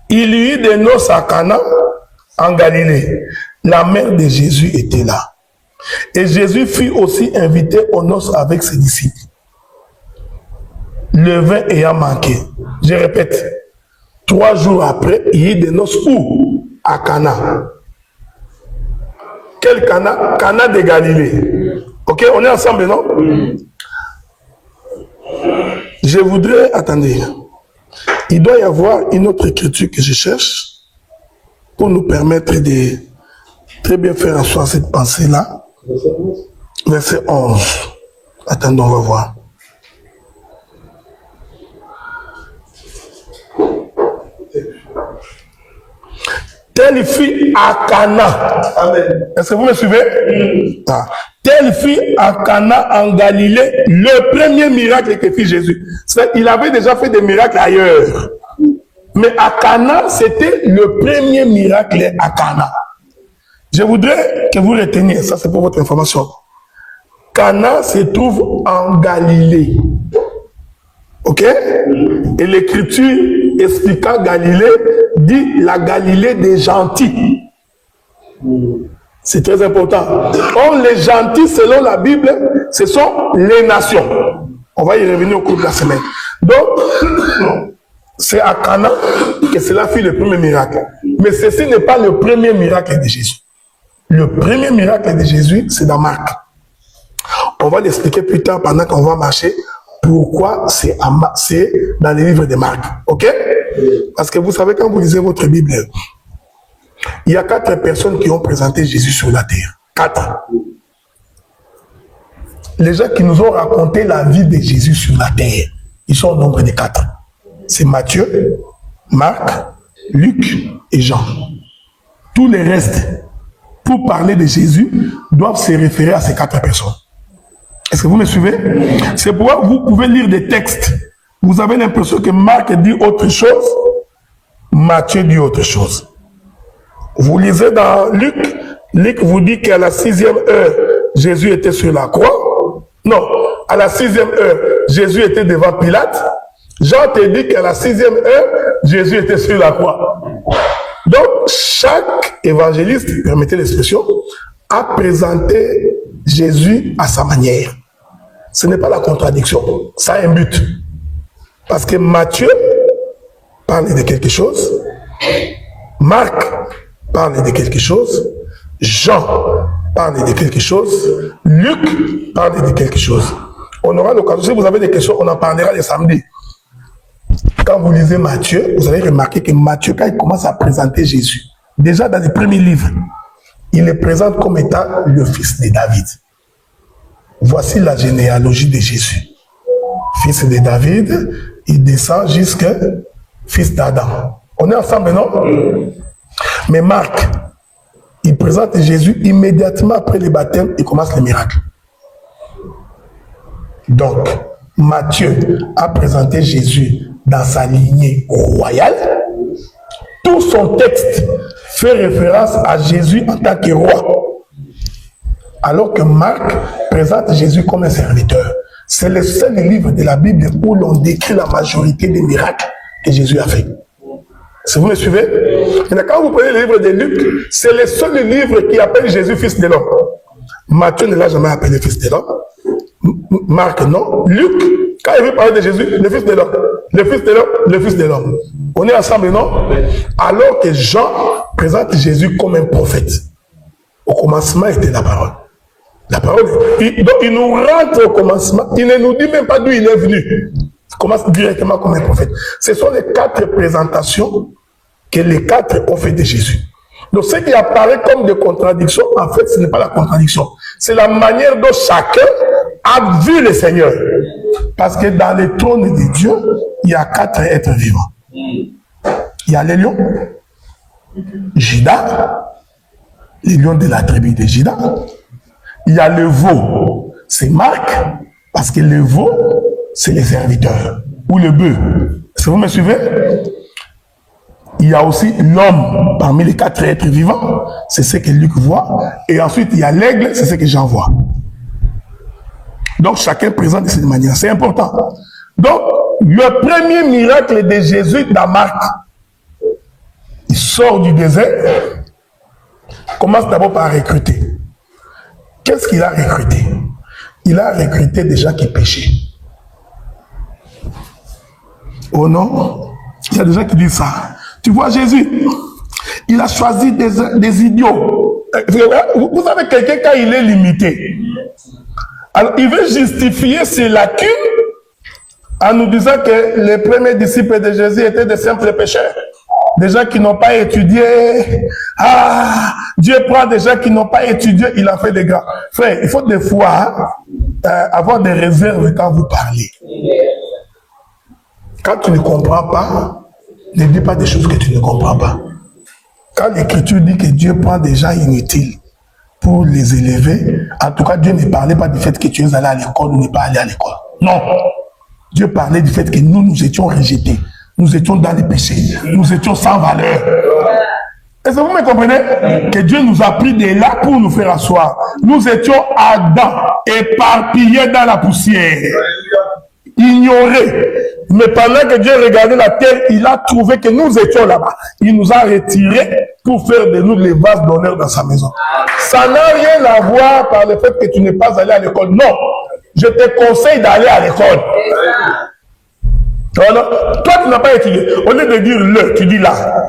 il y eut des noces à Cana, en Galilée. La mère de Jésus était là. Et Jésus fut aussi invité aux noces avec ses disciples. Le vin ayant manqué. Je répète. 3 jours après, il y a eu des noces où? À Cana. Quel Cana? Cana de Galilée. Ok, on est ensemble, non? Je voudrais, attendez, il doit y avoir une autre écriture que je cherche pour nous permettre de très bien faire asseoir cette pensée-là. Verset 11. Attendons, on va voir. Telle fille à Cana. Amen. Est-ce que vous me suivez? Telle fille à Cana en Galilée, le premier miracle que fit Jésus. Il avait déjà fait des miracles ailleurs. Mais à Cana, c'était le premier miracle à Cana. Je voudrais que vous reteniez, ça c'est pour votre information. Cana se trouve en Galilée. Ok? Et l'écriture expliquant Galilée dit la Galilée des gentils. C'est très important. Or, les gentils, selon la Bible, ce sont les nations. On va y revenir au cours de la semaine. Donc, c'est à Cana que cela fit le premier miracle. Mais ceci n'est pas le premier miracle de Jésus. Le premier miracle de Jésus, c'est dans Marc. On va l'expliquer plus tard pendant qu'on va marcher. Pourquoi c'est dans les livres de Marc. Ok? Parce que vous savez, quand vous lisez votre Bible, il y a 4 personnes qui ont présenté Jésus sur la terre. 4. Les gens qui nous ont raconté la vie de Jésus sur la terre, ils sont au nombre de 4. c'est Matthieu, Marc, Luc et Jean. Tous les restes, pour parler de Jésus, doivent se référer à ces 4 personnes. Est-ce que vous me suivez? C'est pourquoi vous pouvez lire des textes. Vous avez l'impression que Marc dit autre chose, Matthieu dit autre chose. Vous lisez dans Luc, Luc vous dit qu'à la 6e heure, Jésus était sur la croix. Non, à la 6e heure, Jésus était devant Pilate. Jean te dit qu'à la 6e heure, Jésus était sur la croix. Donc, chaque évangéliste, permettez l'expression, a présenté Jésus à sa manière. Ce n'est pas la contradiction, ça a un but. Parce que Matthieu parle de quelque chose, Marc parle de quelque chose, Jean parle de quelque chose, Luc parle de quelque chose. On aura l'occasion, si vous avez des questions, on en parlera le samedi. Quand vous lisez Matthieu, vous allez remarquer que Matthieu, quand il commence à présenter Jésus, déjà dans les premiers livres, il le présente comme étant le fils de David. Voici la généalogie de Jésus. Fils de David, il descend jusqu'à fils d'Adam. On est ensemble, non? Mais Marc, il présente Jésus immédiatement après le baptême, il commence les miracles. Donc, Matthieu a présenté Jésus dans sa lignée royale. Tout son texte fait référence à Jésus en tant que roi. Alors que Marc présente Jésus comme un serviteur. C'est le seul livre de la Bible où l'on décrit la majorité des miracles que Jésus a fait. Si vous me suivez? Et quand vous prenez le livre de Luc, c'est le seul livre qui appelle Jésus fils de l'homme. Matthieu ne l'a jamais appelé fils de l'homme. Marc, non. Luc, quand il veut parler de Jésus, le fils de l'homme, le fils de l'homme, le fils de l'homme. On est ensemble, non? Alors que Jean présente Jésus comme un prophète. Au commencement était la parole. La parole, donc il nous rentre au commencement. Il ne nous dit même pas d'où il est venu. Il commence directement comme un prophète. Ce sont les 4 présentations que les 4 ont fait de Jésus. Donc ce qui apparaît comme des contradictions, en fait, ce n'est pas la contradiction. C'est la manière dont chacun a vu le Seigneur. Parce que dans le trône de Dieu, il y a 4 êtres vivants. Il y a les lions, Judas, les lions de la tribu de Judas. Il y a le veau, c'est Marc, parce que le veau, c'est les serviteurs, ou le bœuf. Est-ce que vous me suivez? Il y a aussi l'homme parmi les 4 êtres vivants, c'est ce que Luc voit. Et ensuite, il y a l'aigle, c'est ce que Jean voit. Donc, chacun présente de cette manière. C'est important. Donc, le premier miracle de Jésus dans Marc, il sort du désert, commence d'abord par recruter. Qu'est-ce qu'il a recruté? Il a recruté des gens qui péchaient. Oh non? Il y a des gens qui disent ça. Tu vois, Jésus, il a choisi des idiots. Vous savez, quelqu'un, quand il est limité, alors il veut justifier ses lacunes en nous disant que les premiers disciples de Jésus étaient des simples pécheurs. Des gens qui n'ont pas étudié. Ah, Dieu prend des gens qui n'ont pas étudié, il en fait des grands. Frère, il faut des fois avoir des réserves quand vous parlez. Quand tu ne comprends pas, ne dis pas des choses que tu ne comprends pas. Quand l'Écriture dit que Dieu prend des gens inutiles pour les élever, en tout cas, Dieu ne parlait pas du fait que tu es allé à l'école ou n'est pas allé à l'école. Non. Dieu parlait du fait que nous étions rejetés. Nous étions dans les péchés. Nous étions sans valeur. Est-ce que vous me comprenez? Que Dieu nous a pris de là pour nous faire asseoir. Nous étions Adam, éparpillés dans la poussière. Ignorés. Mais pendant que Dieu regardait la terre, il a trouvé que nous étions là-bas. Il nous a retirés pour faire de nous les vases d'honneur dans sa maison. Ça n'a rien à voir par le fait que tu n'es pas allé à l'école. Non. Je te conseille d'aller à l'école. Alors, toi, tu n'as pas étudié. Au lieu de dire le, tu dis là.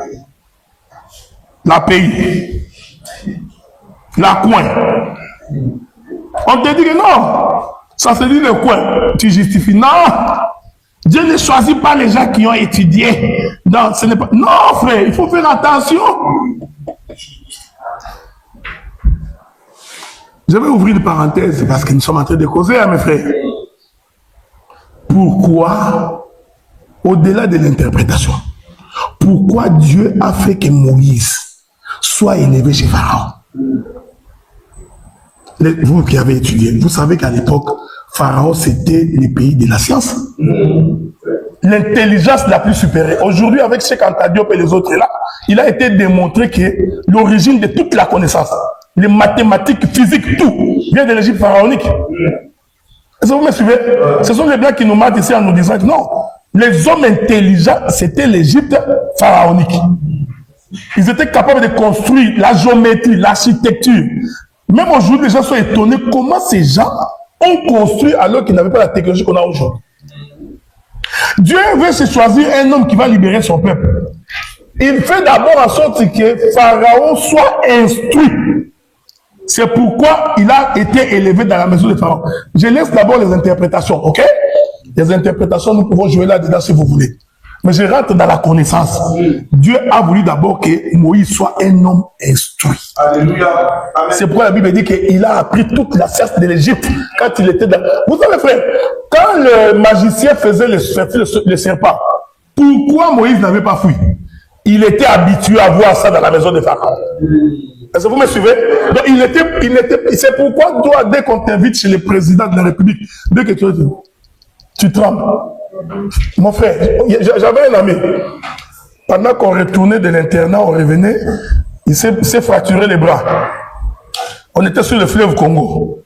La pays. La coin. On te dit que non. Ça se dit le coin. Tu justifies. Non. Dieu ne choisit pas les gens qui ont étudié. Non, ce n'est pas. Non, frère, il faut faire attention. Je vais ouvrir une parenthèse parce que nous sommes en train de causer, hein, mes frères. Pourquoi au-delà de l'interprétation, pourquoi Dieu a fait que Moïse soit élevé chez Pharaon? Vous qui avez étudié, vous savez qu'à l'époque, Pharaon, c'était le pays de la science. L'intelligence la plus supérieure. Aujourd'hui, avec Cheikh Anta Diop et les autres là, il a été démontré que l'origine de toute la connaissance, les mathématiques, physiques, tout, vient de l'Égypte pharaonique. Est-ce que vous me suivez? Ce sont les Blancs qui nous mentent ici en nous disant que non, les hommes intelligents, c'était l'Égypte pharaonique. Ils étaient capables de construire la géométrie, l'architecture. Même aujourd'hui, les gens sont étonnés comment ces gens ont construit alors qu'ils n'avaient pas la technologie qu'on a aujourd'hui. Dieu veut se choisir un homme qui va libérer son peuple. Il fait d'abord en sorte que Pharaon soit instruit. C'est pourquoi il a été élevé dans la maison de Pharaon. Je laisse d'abord les interprétations, ok? Les interprétations, nous pouvons jouer là-dedans si vous voulez. Mais je rentre dans la connaissance. Dieu a voulu d'abord que Moïse soit un homme instruit. Alléluia. C'est pourquoi la Bible dit qu'il a appris toute la science de l'Égypte quand il était dans... Vous savez, frère, quand le magicien faisait le serpent, pourquoi Moïse n'avait pas fui? Il était habitué à voir ça dans la maison de Pharaon. Est-ce que vous me suivez? Donc, c'est pourquoi toi, dès qu'on t'invite chez le président de la République, dès que tu trembles. Mon frère, j'avais un ami. Pendant qu'on retournait de l'internat, on revenait, il s'est fracturé les bras. On était sur le fleuve Congo.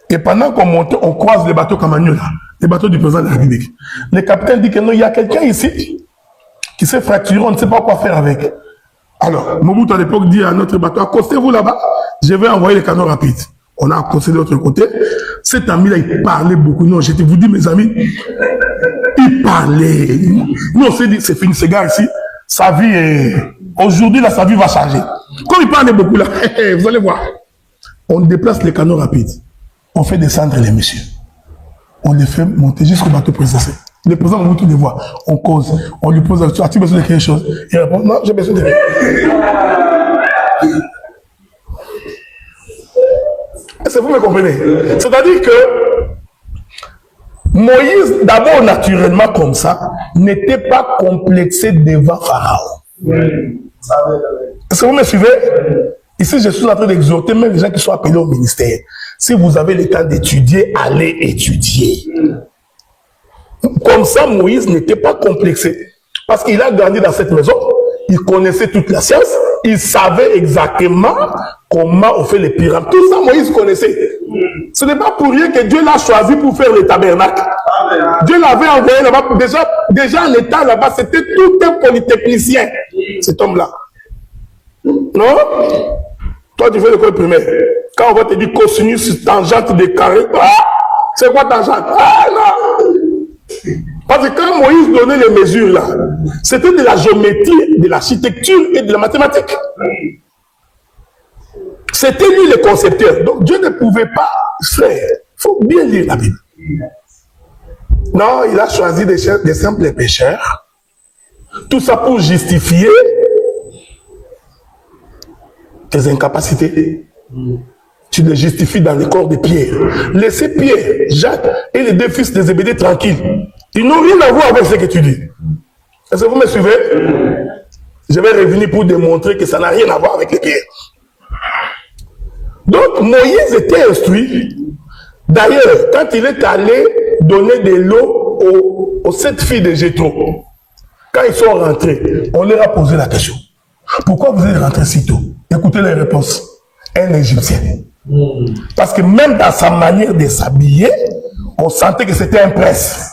Et pendant qu'on montait, on croise les bateaux Camagnola, les bateaux du président de la République. Le capitaine dit que non, il y a quelqu'un ici qui s'est fracturé, on ne sait pas quoi faire avec. Alors, Mobutu à l'époque dit à notre bateau, accostez-vous là-bas, je vais envoyer les canons rapides. On a accosté de l'autre côté. Cet ami-là, il parlait beaucoup. Non, je vous dis, mes amis, il parlait. Nous, on s'est dit, c'est fini, ce gars ici, sa vie est... Aujourd'hui, là, sa vie va changer. Comme il parlait beaucoup, là, vous allez voir. On déplace les canons rapides. On fait descendre les messieurs. On les fait monter jusqu'au bateau présidentiel. Le président, on tout les voit. On cause. On lui pose la question, as-tu besoin de quelque chose? Il répond, non, j'ai besoin de rien. Est-ce que vous me comprenez? C'est-à-dire que Moïse, d'abord naturellement comme ça, n'était pas complexé devant Pharaon. Est-ce que vous me suivez? Ici, je suis en train d'exhorter même les gens qui sont appelés au ministère. Si vous avez le temps d'étudier, allez étudier. Comme ça, Moïse n'était pas complexé. Parce qu'il a grandi dans cette maison, il connaissait toute la science, il savait exactement comment on fait les pyramides. Tout ça, Moïse connaissait. Ce n'est pas pour rien que Dieu l'a choisi pour faire le tabernacle. Dieu l'avait envoyé là-bas. Déjà en étant là-bas, c'était tout un polytechnicien, cet homme-là. Non? Toi, tu fais l'école primaire. Quand on va te dire cosinus tangente de carré, c'est quoi tangente? Ah non! Parce que quand Moïse donnait les mesures là, c'était de la géométrie, de l'architecture et de la mathématique. C'était lui le concepteur. Donc Dieu ne pouvait pas faire. Il faut bien lire la Bible. Non, il a choisi des simples pécheurs. Tout ça pour justifier tes incapacités. Tu les justifies dans le corps de Pierre. Laissez Pierre, Jacques et les deux fils de Zébédée tranquilles. Ils n'ont rien à voir avec ce que tu dis. Est-ce que vous me suivez? Je vais revenir pour démontrer que ça n'a rien à voir avec les pierres. Donc, Moïse était instruit. D'ailleurs, quand il est allé donner de l'eau aux 7 filles de Jéthro, quand ils sont rentrés, on leur a posé la question. Pourquoi vous êtes rentrés si tôt? Écoutez les réponses. Un Égyptien. Parce que même dans sa manière de s'habiller, on sentait que c'était un prince.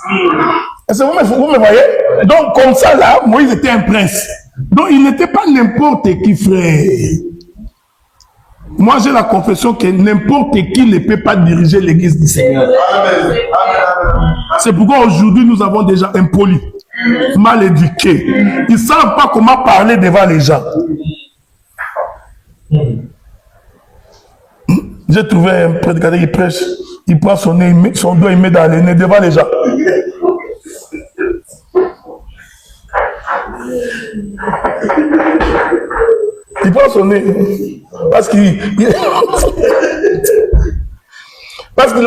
Est-ce que vous me voyez? Donc, comme ça, là, Moïse était un prince. Donc, il n'était pas n'importe qui, frère. Moi, j'ai la confession que n'importe qui ne peut pas diriger l'église du Seigneur. C'est pourquoi aujourd'hui, nous avons déjà impolis, mal éduqués. Ils ne savent pas comment parler devant les gens. J'ai trouvé un prédicateur qui prêche, il prend son doigt, il met dans le nez devant les gens. Il prend son nez parce qu'il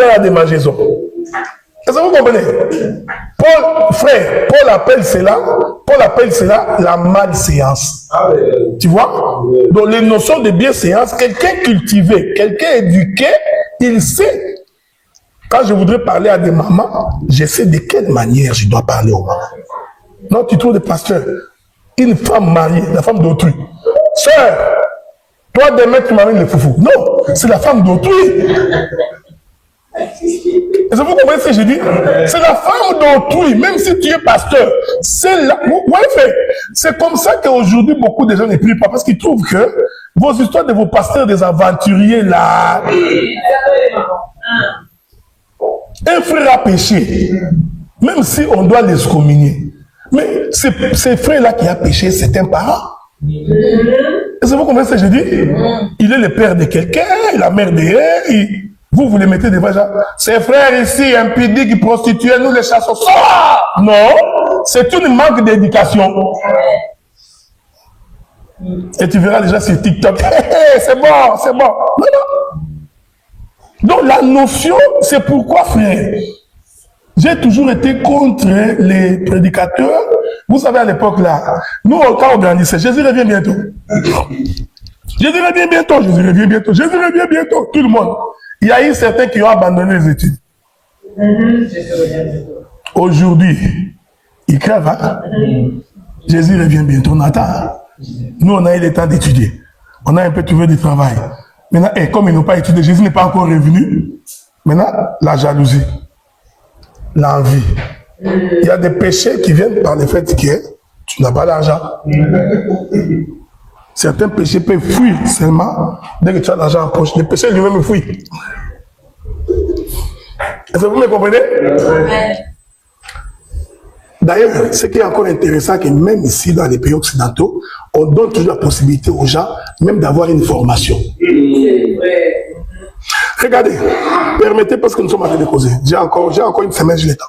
a des mangeaisons. Est-ce que vous comprenez? Paul appelle cela la malséance. Tu vois? Donc les notions de bienséance, quelqu'un cultivé, quelqu'un éduqué, il sait. Quand je voudrais parler à des mamans, je sais de quelle manière je dois parler aux mamans. Non, tu trouves des pasteurs, une femme mariée, la femme d'autrui. Sœur, toi demain tu m'amènes le foufou. Non, c'est la femme d'autrui. Est-ce que vous comprenez ce que je dis? C'est la femme d'autrui, même si tu es pasteur. C'est comme ça qu'aujourd'hui, beaucoup de gens ne prient pas, parce qu'ils trouvent que vos histoires de vos pasteurs, des aventuriers, là... Un frère a péché, même si on doit l'excommunier. Mais ce frère-là qui a péché, c'est un parent. Est-ce que vous comprenez ce que je dis? Il est le père de quelqu'un, la mère de elle. Vous les mettez devant gens. Ces frères ici, impudiques, prostitués, nous les chassons. Non, c'est une manque d'éducation. Et tu verras les gens sur TikTok. C'est bon, c'est bon. Non, non. Donc la notion, c'est pourquoi, frère, j'ai toujours été contre les prédicateurs. Vous savez, à l'époque là, nous, quand on grandissait, Jésus revient bientôt. Jésus revient bientôt, Jésus revient bientôt, Jésus revient bientôt, tout le monde. Il y a eu certains qui ont abandonné les études. Aujourd'hui, ils crèvent, hein? Jésus revient bientôt, on attend. Nous, on a eu le temps d'étudier. On a un peu trouvé du travail. Maintenant, comme ils n'ont pas étudié, Jésus n'est pas encore revenu. Maintenant, la jalousie, l'envie. Il y a des péchés qui viennent par le fait que tu n'as pas d'argent. Certains péchés peuvent fuir seulement dès que tu as l'argent en poche. Les péchés lui-même fuient. Est-ce que vous me comprenez? D'ailleurs, ce qui est encore intéressant, c'est que même ici, dans les pays occidentaux, on donne toujours la possibilité aux gens, même d'avoir une formation. Regardez, permettez, parce que nous sommes en train de causer. J'ai encore une semaine, j'ai le temps.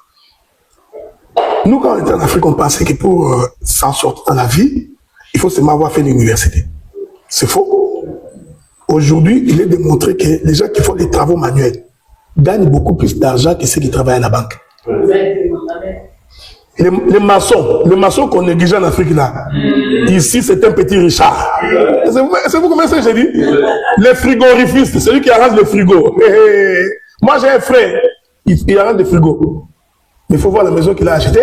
Nous, quand on était en Afrique, on pensait que pour s'en sortir dans la vie, il faut seulement avoir fait l'université. C'est faux. Aujourd'hui, il est démontré que les gens qui font des travaux manuels gagnent beaucoup plus d'argent que ceux qui travaillent à la banque. Les maçons qu'on négligeait en Afrique là, ici c'est un petit Richard. C'est vous comment ça j'ai dit? Les frigorifistes, celui qui arrange le frigo. Moi j'ai un frère, il arrange le frigo. Mais il faut voir la maison qu'il a achetée.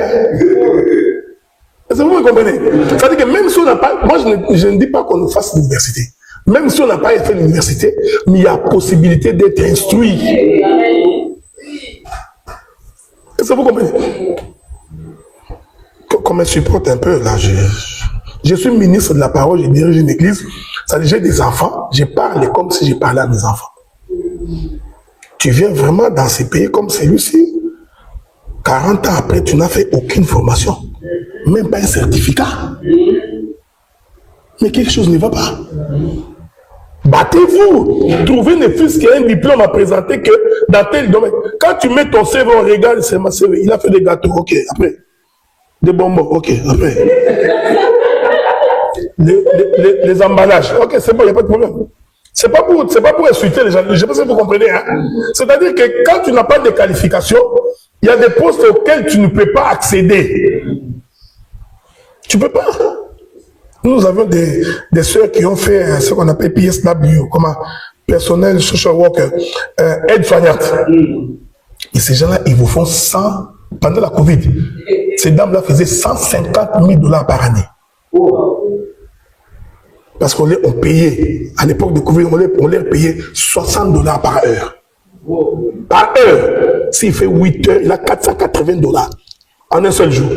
Est-ce que vous me comprenez? C'est-à-dire que même si on n'a pas, moi je ne dis pas qu'on fasse l'université. Même si on n'a pas fait l'université, mais il y a possibilité d'être instruit. Est-ce que vous comprenez? Comme je supporte un peu, là, je suis ministre de la parole, je dirige une église, c'est-à-dire j'ai des enfants, je parle comme si je parlais à mes enfants. Tu viens vraiment dans ces pays comme celui-ci, 40 ans après, tu n'as fait aucune formation, même pas un certificat. Mais quelque chose ne va pas. Battez-vous, trouvez ne fût-ce qu'un diplôme à présenter que dans tel domaine. Quand tu mets ton CV, on regarde, c'est ma CV, il a fait des gâteaux, ok, après. Des bonbons, ok, après. Les emballages, ok, c'est bon, il n'y a pas de problème. C'est pas pour insulter les gens, je ne sais pas si vous comprenez. Hein? C'est-à-dire que quand tu n'as pas de qualification, il y a des postes auxquels tu ne peux pas accéder. Tu ne peux pas. Nous avons des sœurs qui ont fait ce qu'on appelle PSW, comme personnel social worker, aide-soignante. Et ces gens-là, ils vous font 100, pendant la Covid, ces dames-là faisaient 150 000 $ par année. Parce qu'on payait, à l'époque de Covid, on les payait 60 $ par heure. Par heure. S'il fait 8 heures, il a 480 $ en un seul jour.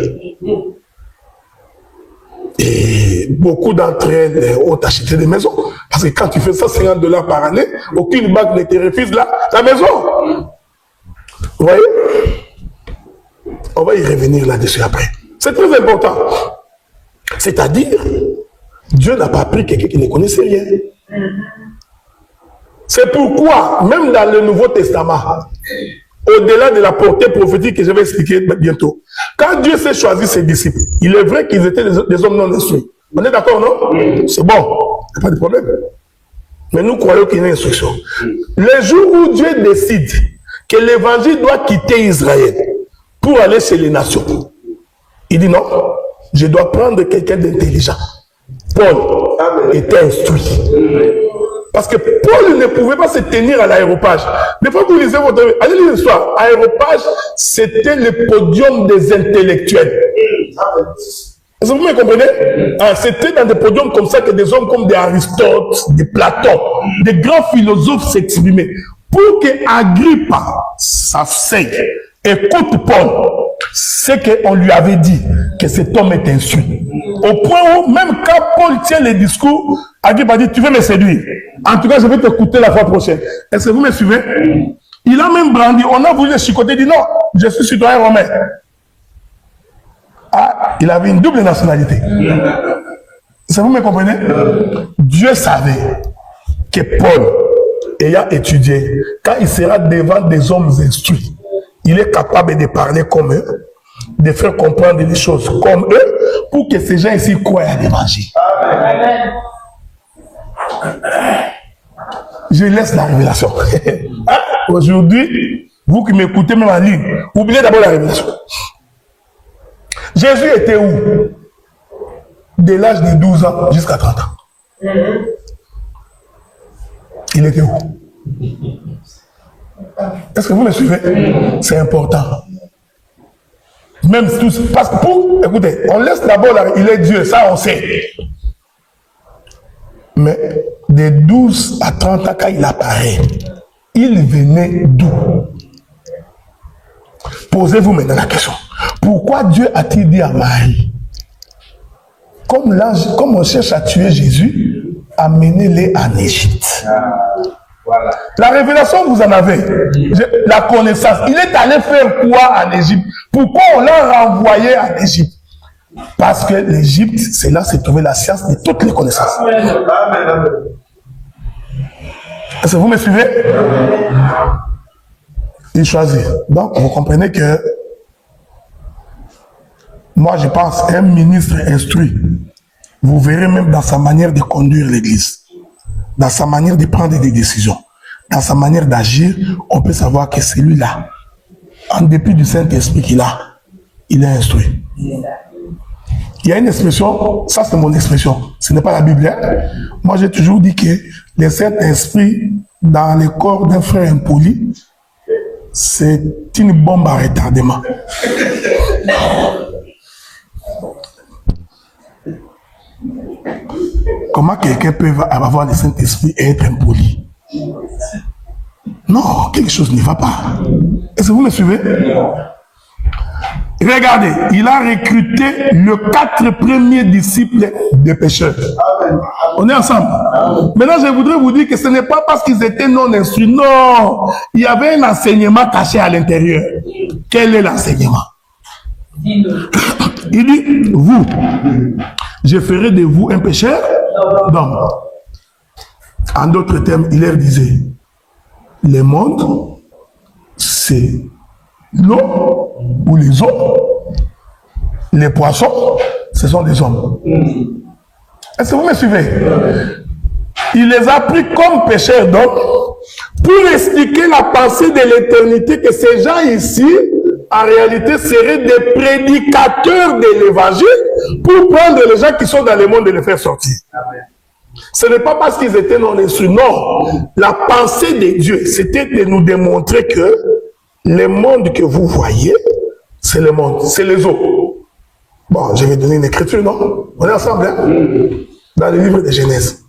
Et beaucoup d'entre elles ont acheté des maisons. Parce que quand tu fais 150 $ par année, aucune banque ne te refuse la maison. Vous voyez? On va y revenir là-dessus après. C'est très important. C'est-à-dire, Dieu n'a pas pris quelqu'un qui ne connaissait rien. C'est pourquoi, même dans le Nouveau Testament, au-delà de la portée prophétique que je vais expliquer bientôt, quand Dieu s'est choisi ses disciples, il est vrai qu'ils étaient des hommes non instruits. On est d'accord, non? C'est bon, il n'y a pas de problème. Mais nous croyons qu'il y a une instruction. Le jour où Dieu décide que l'évangile doit quitter Israël pour aller chez les nations, Il dit non, je dois prendre quelqu'un d'intelligent. Paul était instruit. Parce que Paul ne pouvait pas se tenir à l'aéropage. Des fois, vous lisez votre... Allez lire l'histoire. Aéropage, c'était le podium des intellectuels. Est-ce que vous me comprenez? C'était dans des podiums comme ça que des hommes comme des Aristote, des Platon, des grands philosophes s'exprimaient. Pour que Agrippa, sa sœur, écoute Paul, c'est qu'on lui avait dit que cet homme est instruit. Au point où, même quand Paul tient les discours, Agrippa dit, tu veux me séduire. En tout cas, je vais t'écouter la fois prochaine. Est-ce que vous me suivez? Il a même brandi, on a voulu le chicoter, il dit non, je suis citoyen romain. Ah, il avait une double nationalité. Est-ce que vous me comprenez? Dieu savait que Paul, ayant étudié, quand il sera devant des hommes instruits, il est capable de parler comme eux, de faire comprendre les choses comme eux, pour que ces gens ici croient à l'évangile. Je laisse la révélation. Aujourd'hui, vous qui m'écoutez même en ligne, oubliez d'abord la révélation. Jésus était où? De l'âge de 12 ans jusqu'à 30 ans. Il était où? Est-ce que vous me suivez? C'est important. Même tous, parce que pour, écoutez, on laisse d'abord, il est Dieu, ça on sait. Mais de 12 à 30 ans, quand il apparaît, il venait d'où? Posez-vous maintenant la question. Pourquoi Dieu a-t-il dit à Marie, comme l'ange, comme on cherche à tuer Jésus, amenez-les en Égypte? Voilà. La révélation, vous en avez. La connaissance. Il est allé faire quoi en Égypte? Pourquoi on l'a renvoyé en Égypte? Parce que l'Égypte, c'est là se trouvait la science de toutes les connaissances. Est-ce que vous me suivez? Il choisit. Donc, vous comprenez que moi, je pense un ministre instruit, vous verrez même dans sa manière de conduire l'Église, dans sa manière de prendre des décisions, dans sa manière d'agir, on peut savoir que celui-là, en dépit du Saint-Esprit qu'il a, il est instruit. Il y a une expression, ça c'est mon expression, ce n'est pas la Bible. Hein? Moi j'ai toujours dit que le Saint-Esprit dans le corps d'un frère impoli, c'est une bombe à retardement. Comment quelqu'un peut avoir le Saint-Esprit et être impoli? Non, quelque chose ne va pas. Est-ce que vous me suivez? Regardez, il a recruté les 4 premiers disciples des pécheurs. On est ensemble. Maintenant, je voudrais vous dire que ce n'est pas parce qu'ils étaient non instruits. Non, il y avait un enseignement caché à l'intérieur. Quel est l'enseignement? Il dit, vous, je ferai de vous un pécheur d'homme. En d'autres termes, il leur disait, le monde, c'est l'eau ou les eaux. Les poissons, ce sont des hommes. Est-ce que vous me suivez? Il les a pris comme pécheurs d'hommes pour expliquer la pensée de l'éternité, que ces gens ici, en réalité, seraient des prédicateurs de l'évangile pour prendre les gens qui sont dans le monde et les faire sortir. Ce n'est pas parce qu'ils étaient non instruits. Non, la pensée de Dieu, c'était de nous démontrer que le monde que vous voyez, c'est le monde, c'est les eaux. Bon, je vais donner une écriture, non? On est ensemble, hein? Dans le livre de Genèse.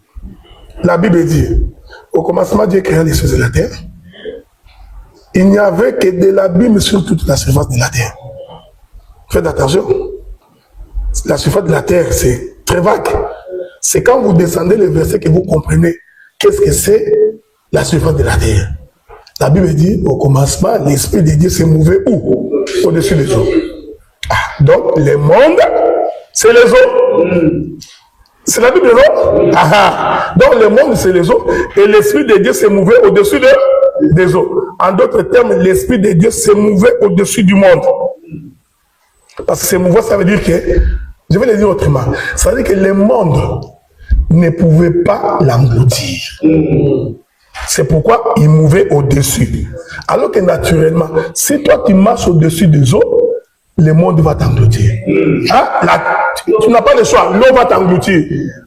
La Bible dit, au commencement, Dieu créa les cieux et la terre. Il n'y avait que de l'abîme sur toute la surface de la terre. Faites attention. La surface de la terre, c'est très vague. C'est quand vous descendez le verset que vous comprenez qu'est-ce que c'est la surface de la terre. La Bible dit, au commencement, l'Esprit de Dieu s'est mouvé où? Au-dessus des eaux. Ah, donc, le monde, c'est les eaux. C'est la Bible, non? Ah, donc, le monde, c'est les eaux. Et l'Esprit de Dieu s'est mouvé au-dessus des eaux. En d'autres termes, l'Esprit de Dieu s'est mouvé au-dessus du monde. Parce que c'est mouvant, ça veut dire que, je vais le dire autrement, ça veut dire que le monde ne pouvait pas l'engloutir. C'est pourquoi il mouvait au-dessus. Alors que naturellement, si toi tu marches au-dessus des eaux, le monde va t'engloutir. Hein? Tu n'as pas le choix, l'eau va t'engloutir.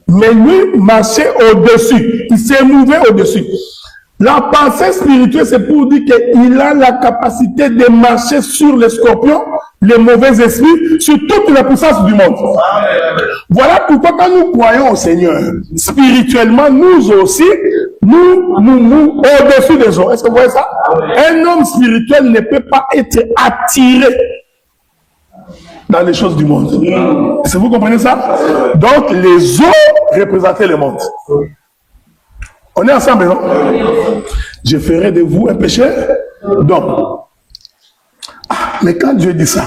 Mais lui marchait au-dessus, il s'est mouvé au-dessus. La pensée spirituelle, c'est pour dire qu'il a la capacité de marcher sur les scorpions, les mauvais esprits, sur toute la puissance du monde. Voilà pourquoi quand nous croyons au Seigneur, spirituellement, nous aussi, nous au-dessus des gens. Est-ce que vous voyez ça? Un homme spirituel ne peut pas être attiré dans les choses du monde. Est-ce que vous comprenez ça? Donc, les eaux représentaient le monde. On est ensemble, non? Je ferai de vous un pécheur d'homme. Mais quand Dieu dit ça,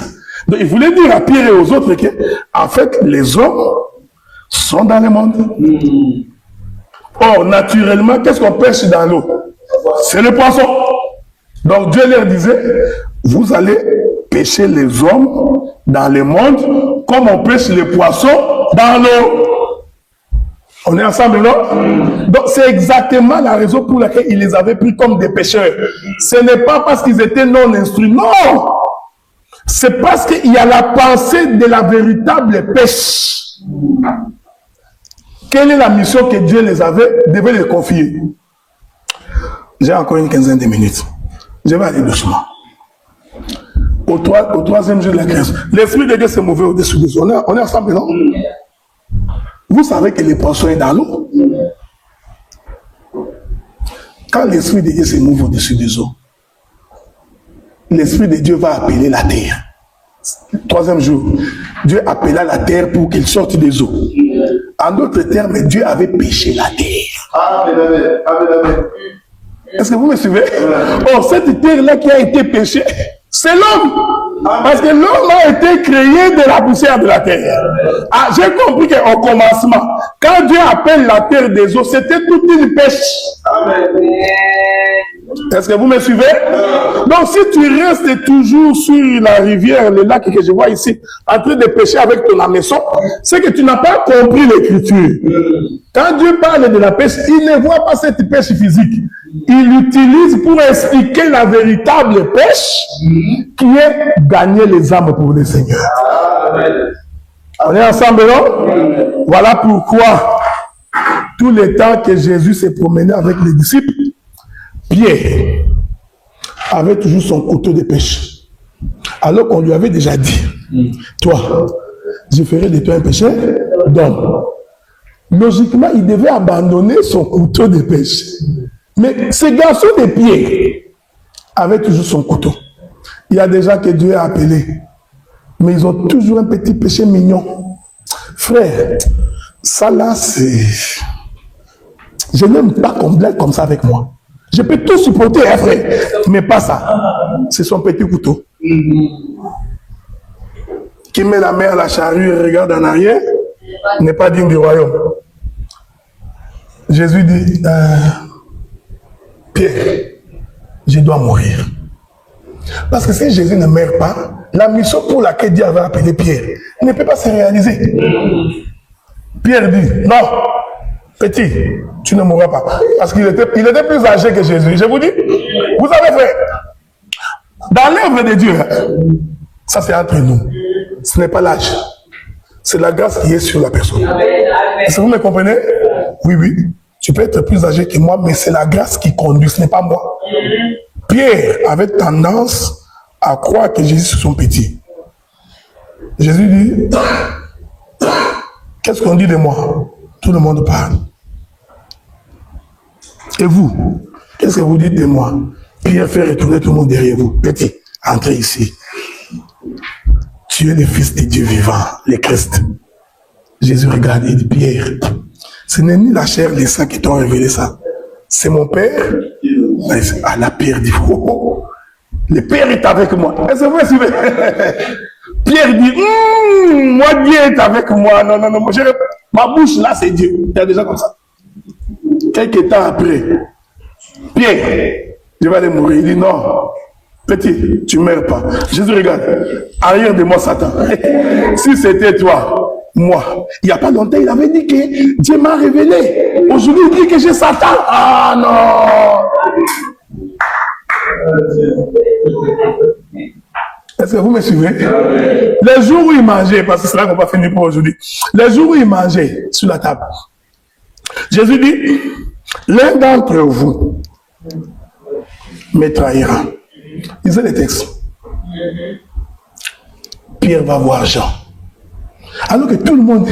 donc il voulait dire à Pierre et aux autres que, en fait, les hommes sont dans le monde. Or, naturellement, qu'est-ce qu'on pêche dans l'eau? C'est le poisson. Donc Dieu leur disait, vous allez pêcher les hommes dans le monde comme on pêche les poissons dans l'eau. On est ensemble, non? Donc, c'est exactement la raison pour laquelle il les avait pris comme des pêcheurs. Ce n'est pas parce qu'ils étaient non instruits. Non! C'est parce qu'il y a la pensée de la véritable pêche. Quelle est la mission que Dieu devait les confier? J'ai encore une quinzaine de minutes. Je vais aller doucement. Au troisième jour de la création, l'Esprit de Dieu s'est mouvé au-dessus des eaux. On est ensemble, non? Vous savez que le poisson est dans l'eau. Quand l'Esprit de Dieu se mouve au-dessus des eaux, l'Esprit de Dieu va appeler la terre. Troisième jour, Dieu appela la terre pour qu'elle sorte des eaux. En d'autres termes, Dieu avait pêché la terre. Amen, amen. Est-ce que vous me suivez? Oh, cette terre-là qui a été pêchée, c'est l'homme. Parce que l'homme a été créé de la poussière de la terre. Ah, j'ai compris qu'au commencement, quand Dieu appelle la terre des eaux, c'était toute une pêche. Amen. Est-ce que vous me suivez? Donc, si tu restes toujours sur la rivière, le lac que je vois ici, en train de pêcher avec ton hameçon, c'est que tu n'as pas compris l'écriture. Quand Dieu parle de la pêche, il ne voit pas cette pêche physique. Il l'utilise pour expliquer la véritable pêche qui est gagner les âmes pour le Seigneur. On est ensemble, non? Voilà pourquoi, tout le temps que Jésus s'est promené avec les disciples, Pierre avait toujours son couteau de pêche. Alors qu'on lui avait déjà dit, toi, je ferai de toi un pécheur d'homme. Logiquement, il devait abandonner son couteau de pêche. Mais ce garçon de Pierre avait toujours son couteau. Il y a des gens que Dieu a appelés, mais ils ont toujours un petit péché mignon. Frère, ça là, c'est... Je n'aime pas qu'on blague comme ça avec moi. Je peux tout supporter, hein, frère, mais pas ça. C'est son petit couteau. Qui met la main à la charrue et regarde en arrière, n'est pas digne du royaume. Jésus dit, Pierre, je dois mourir. Parce que si Jésus ne meurt pas, la mission pour laquelle Dieu avait appelé Pierre ne peut pas se réaliser. Pierre dit, non, petit, tu ne mourras pas. Parce qu'il était plus âgé que Jésus. Je vous dis, vous avez fait. Dans l'œuvre de Dieu, ça c'est entre nous. Ce n'est pas l'âge. C'est la grâce qui est sur la personne. Est-ce que vous me comprenez? Oui, oui. Tu peux être plus âgé que moi, mais c'est la grâce qui conduit, ce n'est pas moi. Pierre avait tendance à croire que Jésus c'est son petit. Jésus dit, qu'est-ce qu'on dit de moi? Tout le monde parle. Et vous, qu'est-ce que vous dites de moi? Pierre fait retourner tout le monde derrière vous. Petit, entrez ici. Tu es le Fils de Dieu vivant, le Christ. Jésus regarde et dit, Pierre, ce n'est ni la chair ni le sang qui t'ont révélé ça. C'est mon Père. Ah, la Pierre dit, oh, le Père est avec moi. Est-ce que vous me suivez? Pierre dit, moi Dieu est avec moi. Non, ma bouche là c'est Dieu. Il y a des gens comme ça. Quelques temps après, Pierre, je vais aller mourir. Il dit, non, petit, tu ne meurs pas. Jésus regarde, arrière de moi Satan. Si c'était toi, moi, il n'y a pas longtemps, il avait dit que Dieu m'a révélé. Aujourd'hui, il dit que j'ai Satan. Ah non! Est-ce que vous me suivez? Les jours où il mangeait, parce que c'est là qu'on va finir pour aujourd'hui, les jours où il mangeait sur la table, Jésus dit, l'un d'entre vous me trahira. Lisez les textes. Pierre va voir Jean. Alors que tout le monde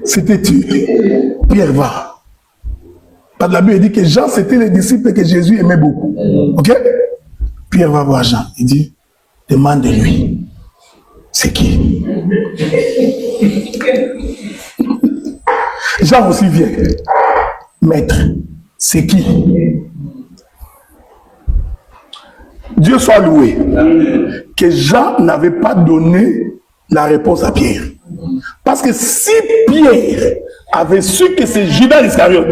s'était tué, Pierre va. Parce que la Bible dit que Jean, c'était les disciples que Jésus aimait beaucoup. Ok? Pierre va voir Jean. Il dit, demande-lui. C'est qui? Jean aussi vient. Maître, c'est qui? Dieu soit loué. Que Jean n'avait pas donné la réponse à Pierre. Parce que si Pierre avait su que c'est Judas Iscariote,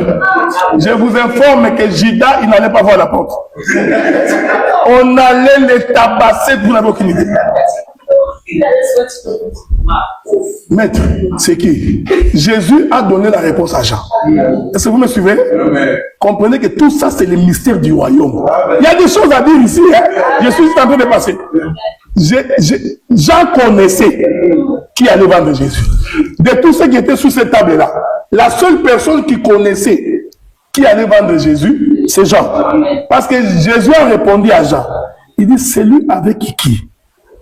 je vous informe que Judas, il n'allait pas voir la porte. On allait les tabasser, vous n'avez aucune idée. Maître, c'est qui? Jésus a donné la réponse à Jean. Est-ce que vous me suivez? Comprenez que tout ça, c'est le mystère du royaume. Il y a des choses à dire ici. Hein? Je suis en train de passer. Jean connaissait qui allait vendre Jésus. De tous ceux qui étaient sur cette table-là, la seule personne qui connaissait qui allait vendre Jésus, c'est Jean. Parce que Jésus a répondu à Jean. Il dit, celui avec qui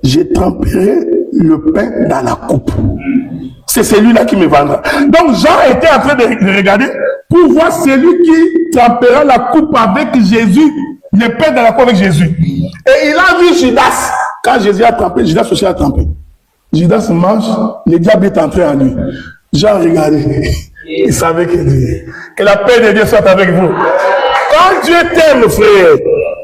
je tremperai le pain dans la coupe. C'est celui-là qui me vendra. Donc Jean était en train de regarder pour voir celui qui trempera la coupe avec Jésus, le pain dans la coupe avec Jésus. Et il a vu Judas. Quand Jésus a trempé, Judas aussi a trempé. Judas mange, le diable est entré en lui. Jean regardait. Il savait que la paix de Dieu soit avec vous. Quand Dieu t'aime, frère,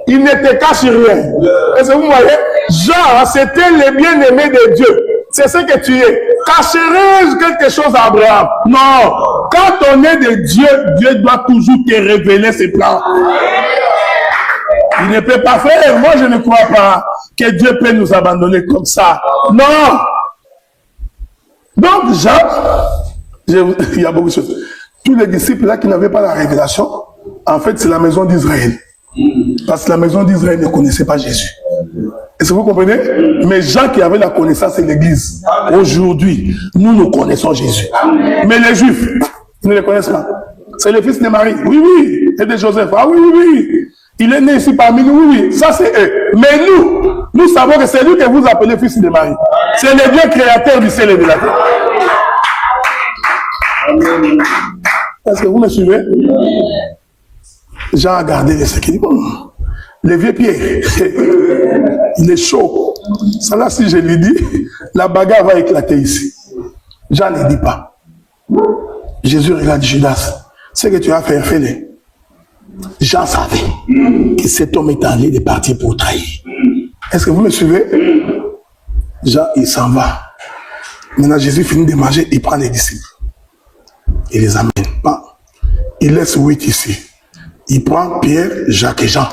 il ne te cache rien. Est-ce que vous voyez? Jean, c'était le bien-aimé de Dieu. C'est ce que tu es. Cacherais-je quelque chose à Abraham? Non. Quand on est de Dieu, Dieu doit toujours te révéler ses plans. Il ne peut pas faire. Moi, je ne crois pas que Dieu peut nous abandonner comme ça. Non. Donc, Jean, il y a beaucoup de choses. Tous les disciples là qui n'avaient pas la révélation, en fait, c'est la maison d'Israël. Parce que la maison d'Israël ne connaissait pas Jésus. Est-ce que vous comprenez? Mais Jean qui avait la connaissance, c'est l'Église. Aujourd'hui, nous connaissons Jésus. Mais les Juifs, ils ne le connaissent pas. C'est le fils de Marie. Oui, oui. Et de Joseph. Ah oui, oui, oui. Il est né ici parmi nous. Oui, oui. Ça, c'est eux. Mais nous savons que c'est lui que vous appelez fils de Marie. C'est le Dieu créateur du ciel et de la terre. Est-ce que vous me suivez? Jean a gardé les secrets. Il dit, bon, le vieux Pierre, il est chaud. Ça là, si je lui dis, la bagarre va éclater ici. Jean ne dit pas. Jésus regarde Judas. Ce que tu as fait, fais-le. Jean savait que cet homme est en train de partir pour trahir. Est-ce que vous me suivez? Jean, il s'en va. Maintenant, Jésus finit de manger, il prend les disciples. Il les amène. Il laisse 8 ici. Il prend Pierre, Jacques et Jean.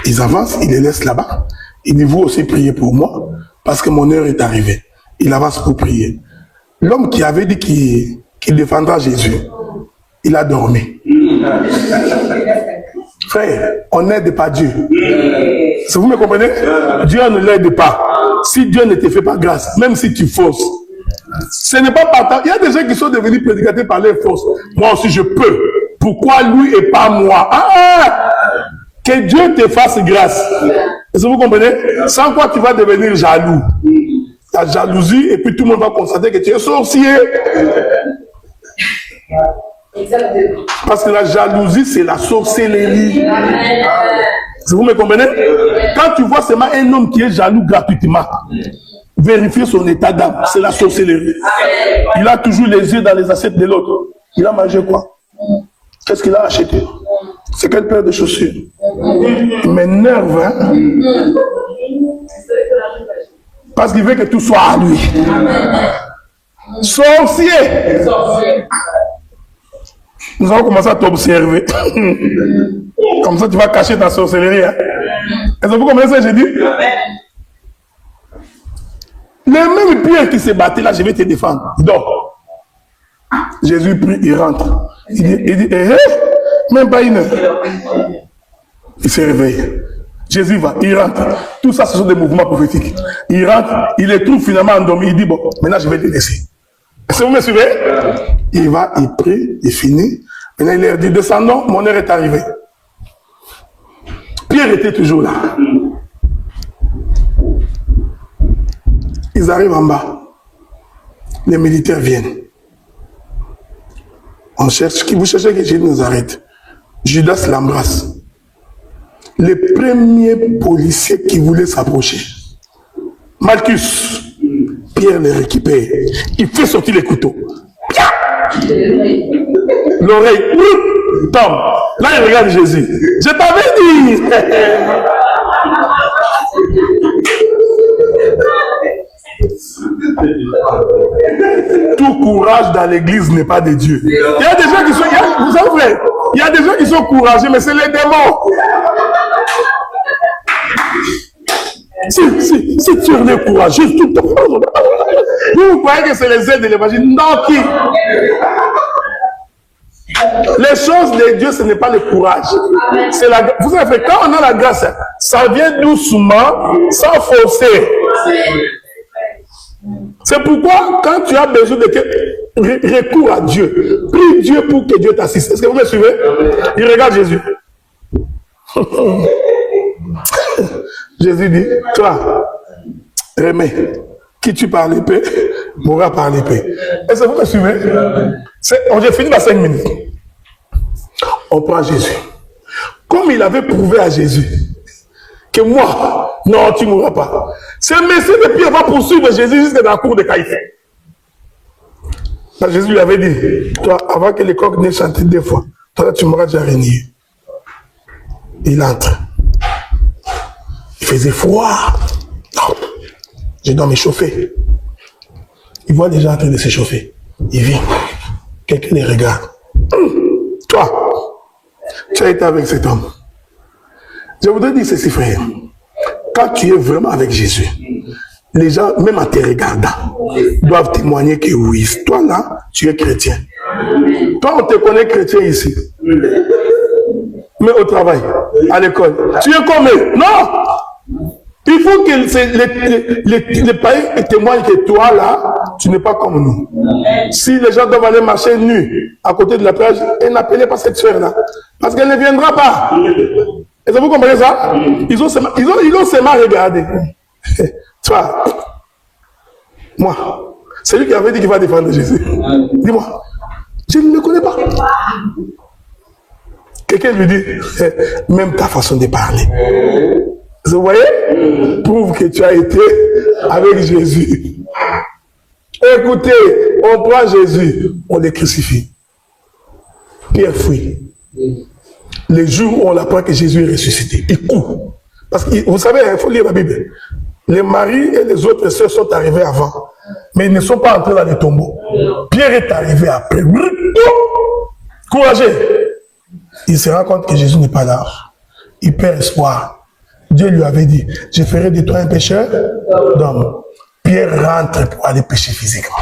Ils avancent, il les laisse là-bas. Il dit, vous aussi priez pour moi, parce que mon heure est arrivée. Il avance pour prier. L'homme qui avait dit qu'il défendra Jésus, il a dormi. Frère, on n'aide pas Dieu. Si vous me comprenez, Dieu ne l'aide pas. Si Dieu ne te fait pas grâce, même si tu fausses, ce n'est pas partant. Il y a des gens qui sont devenus prédicateurs par les fausses. Moi aussi, je peux. Pourquoi lui et pas moi? Que Dieu te fasse grâce. Est-ce que vous comprenez? Sans quoi tu vas devenir jaloux. La jalousie, et puis tout le monde va constater que tu es sorcier. Parce que la jalousie, c'est la sorcellerie. Est-ce que vous me comprenez? Quand tu vois seulement un homme qui est jaloux gratuitement, vérifier son état d'âme, c'est la sorcellerie. Il a toujours les yeux dans les assiettes de l'autre. Il a mangé quoi? Qu'est-ce qu'il a acheté? C'est quelle paire de chaussures? Il m'énerve, hein? Parce qu'il veut que tout soit à lui. Sorcier! Nous allons commencer à t'observer. Comme ça, tu vas cacher ta sorcellerie. Hein? Est-ce que vous comprenez ce que j'ai dit? Le même Pierre qui s'est battu là, je vais te défendre. Il dort. Jésus prie, il rentre. Il dit même pas une heure. Il se réveille. Jésus va, il rentre. Tout ça, ce sont des mouvements prophétiques. Il rentre, il les trouve finalement endormis. Il dit, bon, maintenant je vais te laisser. Est-ce que vous me suivez? Il va, il prie, il finit. Maintenant, il leur dit, descendons, mon heure est arrivée. Pierre était toujours là. Ils arrivent en bas. Les militaires viennent. On cherche, vous cherchez que Jésus nous arrête. Judas l'embrasse. Les premiers policiers qui voulaient s'approcher. Malchus, Pierre les récupère. Il fait sortir les couteaux. L'oreille tombe. Là, il regarde Jésus. Je t'avais dit. Tout courage dans l'église n'est pas de Dieu. Il y a des gens qui sont, vous savez vrai, il y a des gens qui sont courageux, mais c'est les démons. Si tu es courageux, vous croyez que c'est les ailes de l'évangile? Non, qui? Les choses de Dieu, ce n'est pas le courage. C'est la, vous savez, quand on a la grâce, ça vient doucement, sans forcer. C'est pourquoi, quand tu as besoin de recours à Dieu, prie Dieu pour que Dieu t'assiste. Est-ce que vous me suivez? Il regarde Jésus. Jésus dit, toi, Rémé, qui tue par l'épée, mourra par l'épée. Est-ce que vous me suivez? J'ai fini dans 5 minutes. On prend Jésus. Comme il avait prouvé à Jésus que moi, non, tu ne mourras pas. Ce messie de Pierre va poursuivre Jésus jusqu'à la cour de Caïphe. Jésus lui avait dit, toi, avant que les coqs n'aient chanté 2 fois, toi, tu m'auras déjà régné. Il entre. Il faisait froid. Non. Je dois m'échauffer. Il voit les gens en train de s'échauffer. Il vient. Quelqu'un les regarde. Toi, tu as été avec cet homme. Je voudrais dire ceci, frère. Quand tu es vraiment avec Jésus, les gens, même en te regardant, doivent témoigner que oui, toi là, tu es chrétien. Toi, on te connaît chrétien ici. Mais au travail, à l'école, tu es comme eux. Non! Il faut que les païens témoignent que toi là, tu n'es pas comme nous. Si les gens doivent aller marcher nus à côté de la plage, n'appelez pas cette soeur là. Parce qu'elle ne viendra pas. Est-ce que vous comprenez ça? Ils ont seulement regardé. Toi, moi, c'est lui qui avait dit qu'il va défendre Jésus. Dis-moi, je ne me connais pas. Quelqu'un lui dit, même ta façon de parler. Vous voyez? Prouve que tu as été avec Jésus. Écoutez, on prend Jésus, on le crucifie. Pierre fuit. Les jours où on apprend que Jésus est ressuscité, il court. Parce que vous savez, il faut lire la Bible. Les maris et les autres sœurs sont arrivés avant, mais ils ne sont pas entrés dans les tombeaux. Pierre est arrivé après. Courageux. Il se rend compte que Jésus n'est pas là. Il perd espoir. Dieu lui avait dit, je ferai de toi un pécheur d'homme. Pierre rentre pour aller pécher physiquement.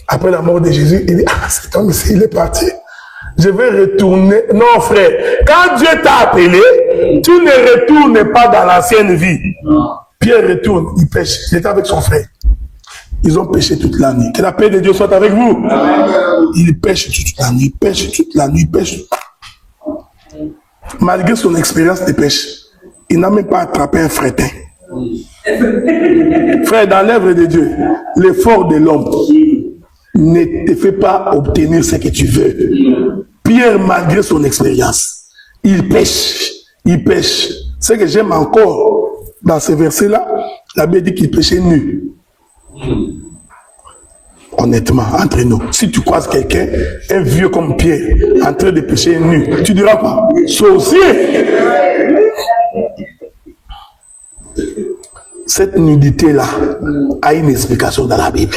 Après la mort de Jésus, il dit, ah, cet homme ici, il est parti. Je vais retourner. Non, frère, quand Dieu t'a appelé, tu ne retournes pas dans l'ancienne vie. Pierre retourne, il pêche. Il était avec son frère. Ils ont pêché toute la nuit. Que la paix de Dieu soit avec vous. Il pêche toute la nuit, il pêche toute la nuit, il pêche. Malgré son expérience de pêche, il n'a même pas attrapé un fretin. Frère, dans l'œuvre de Dieu, l'effort de l'homme ne te fait pas obtenir ce que tu veux. Pierre, malgré son expérience, il pêche, il pêche. Ce que j'aime encore dans ce verset-là, la Bible dit qu'il pêchait nu. Honnêtement, entre nous, si tu croises quelqu'un, un vieux comme Pierre, en train de pêcher nu, tu diras quoi? Sorcier! Cette nudité-là a une explication dans la Bible.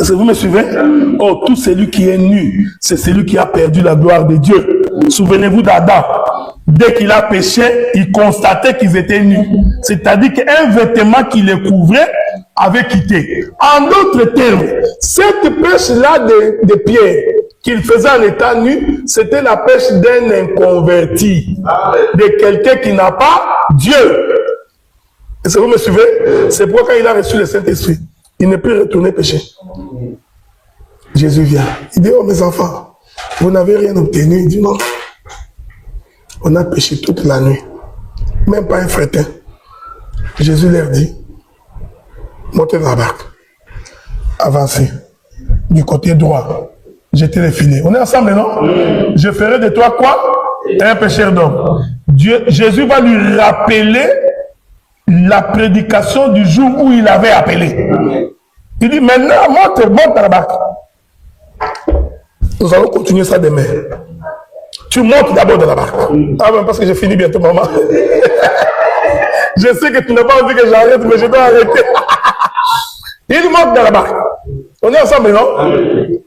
Est-ce que vous me suivez? Oh, tout celui qui est nu, c'est celui qui a perdu la gloire de Dieu. Souvenez-vous d'Adam. Dès qu'il a péché, il constatait qu'ils étaient nus. C'est-à-dire qu'un vêtement qui les couvrait avait quitté. En d'autres termes, cette pêche-là de Pierre, qu'il faisait en état nu, c'était la pêche d'un inconverti, de quelqu'un qui n'a pas Dieu. Est-ce que vous me suivez? C'est pourquoi quand il a reçu le Saint-Esprit, il ne peut retourner pécher. Jésus vient. Il dit, oh mes enfants, vous n'avez rien obtenu. Il dit non. On a péché toute la nuit. Même pas un fretin. Jésus leur dit, montez dans la barque. Avancez. Du côté droit. Jetez les filets. On est ensemble, non? Je ferai de toi quoi? Un pécheur d'homme. Jésus va lui rappeler la prédication du jour où il avait appelé. Il dit, maintenant, monte dans la barque. Nous allons continuer ça demain. Tu montes d'abord dans la barque. Ah ben parce que j'ai fini bientôt, maman. Je sais que tu n'as pas envie que j'arrête, mais je dois arrêter. Il monte dans la barque. On est ensemble, non?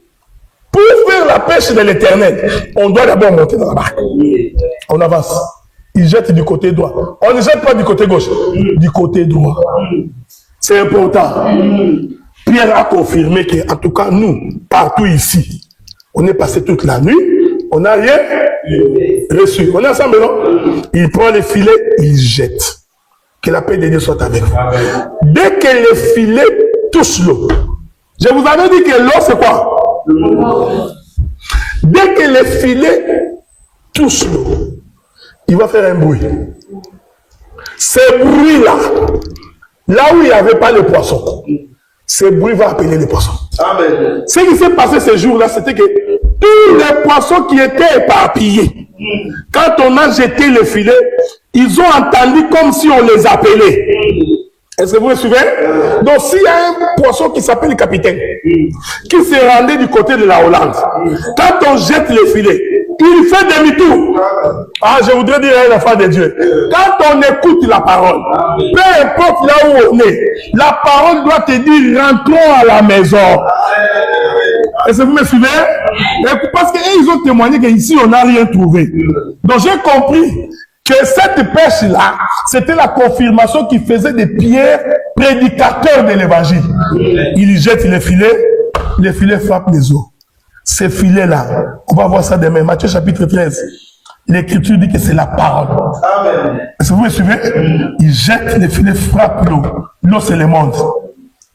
Pour faire la pêche de l'éternel, on doit d'abord monter dans la barque. On avance. Il jette du côté droit. On ne jette pas du côté gauche, du côté droit. C'est important. Pierre a confirmé qu'en tout cas, nous, partout ici, on est passé toute la nuit, on n'a rien reçu. On est ensemble, non? Il prend les filets, il jette. Que la paix de Dieu soit avec vous. Dès que les filets touchent l'eau, je vous avais dit que l'eau, c'est quoi? Dès que les filets touchent l'eau, il va faire un bruit. Ce bruit-là, là où il n'y avait pas de poisson, ce bruit va appeler les poissons. Amen. Ce qui s'est passé ce jour-là, c'était que tous les poissons qui étaient éparpillés, quand on a jeté le filet, ils ont entendu comme si on les appelait. Est-ce que vous me suivez? Donc, s'il y a un poisson qui s'appelle le capitaine, qui s'est rendu du côté de la Hollande, quand on jette le filet, il fait demi-tour. Ah, je voudrais dire à l'enfant de Dieu, quand on écoute la parole, peu importe là où on est, la parole doit te dire rentrons à la maison. Est-ce que vous me suivez? Parce qu'ils ont témoigné qu'ici on n'a rien trouvé. Donc j'ai compris que cette pêche-là, c'était la confirmation qu'il faisait de Pierre, prédicateur de l'évangile. Il jette les filets frappent les eaux. Ces filets-là, on va voir ça demain. Matthieu chapitre 13. L'Écriture dit que c'est la parole. Amen. Est-ce que vous me suivez? Il jette les filets, frappe l'eau. L'eau, c'est le monde.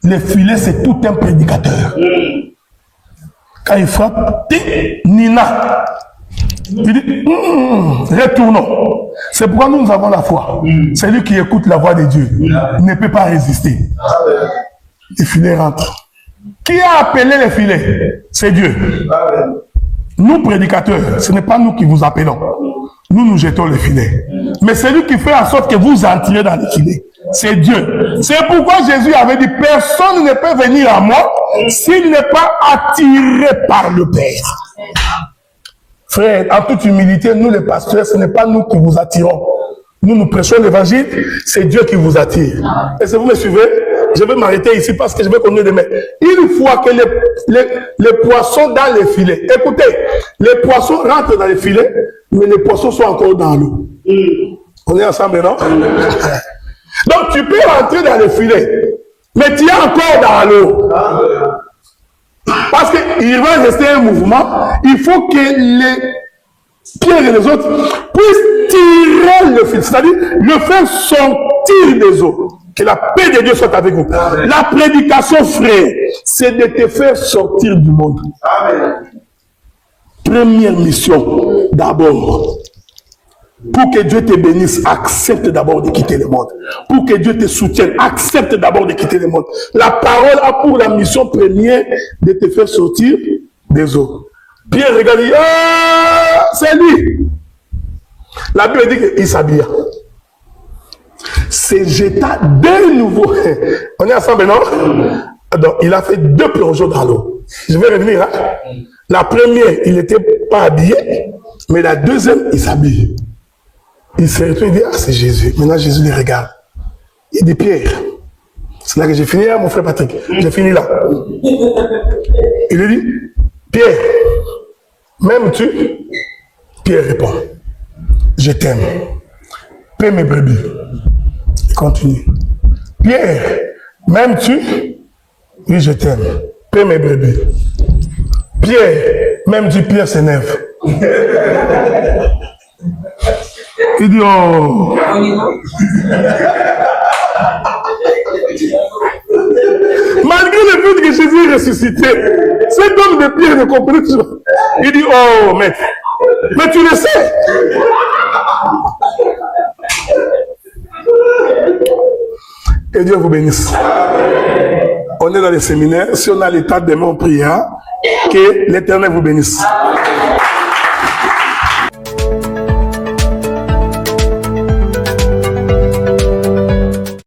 Les filets, c'est tout un prédicateur. Quand il frappe, Nina, il dit, retournons. C'est pourquoi nous avons la foi. Celui qui écoute la voix de Dieu ne peut pas résister. Les filets rentrent. Qui a appelé les filets? C'est Dieu. Nous, prédicateurs, ce n'est pas nous qui vous appelons. Nous, nous jetons les filets. Mais celui qui fait en sorte que vous entriez dans les filets, c'est Dieu. C'est pourquoi Jésus avait dit, personne ne peut venir à moi s'il n'est pas attiré par le Père. Frère, en toute humilité, nous les pasteurs, ce n'est pas nous qui vous attirons. Nous prêchons l'évangile, c'est Dieu qui vous attire. Est-ce que vous me suivez? Je vais m'arrêter ici parce que je vais continuer demain. Une fois que les poissons dans les filets, écoutez, les poissons rentrent dans les filets, mais les poissons sont encore dans l'eau. On est ensemble, non? Donc tu peux rentrer dans les filets, mais tu es encore dans l'eau. Parce qu'il va rester un mouvement, il faut que les Pierre et les autres puissent tirer le fil, c'est-à-dire le faire sortir des eaux. Que la paix de Dieu soit avec vous. La prédication, frère, c'est de te faire sortir du monde. Amen. Première mission, d'abord. Pour que Dieu te bénisse, accepte d'abord de quitter le monde. Pour que Dieu te soutienne, accepte d'abord de quitter le monde. La parole a pour la mission première de te faire sortir des eaux. Pierre regarde, ah, c'est lui. La Bible dit qu'il s'habilla. C'est jeta de nouveau. On est ensemble, non? Donc, il a fait 2 plongeons dans l'eau. Je vais revenir. Hein? La première, il n'était pas habillé, mais la deuxième, il s'habille. Il se retourne, il dit, ah, c'est Jésus. Maintenant, Jésus les regarde. Il dit, Pierre, c'est là que j'ai fini, hein, mon frère Patrick. J'ai fini là. Il lui dit, Pierre, m'aimes-tu? Pierre répond, je t'aime. Paie mes brebis. Il continue. Pierre, m'aimes-tu? Oui, je t'aime. Paie mes brebis. Pierre, même dit Pierre s'énerve. Il dit, oh. Malgré le fait que Jésus est ressuscité, cet homme de Pierre ne comprenait pas. Il dit, oh, maître, mais tu le sais. Que Dieu vous bénisse. On est dans les séminaires. Si on a l'état des mains en prière, que l'Éternel vous bénisse.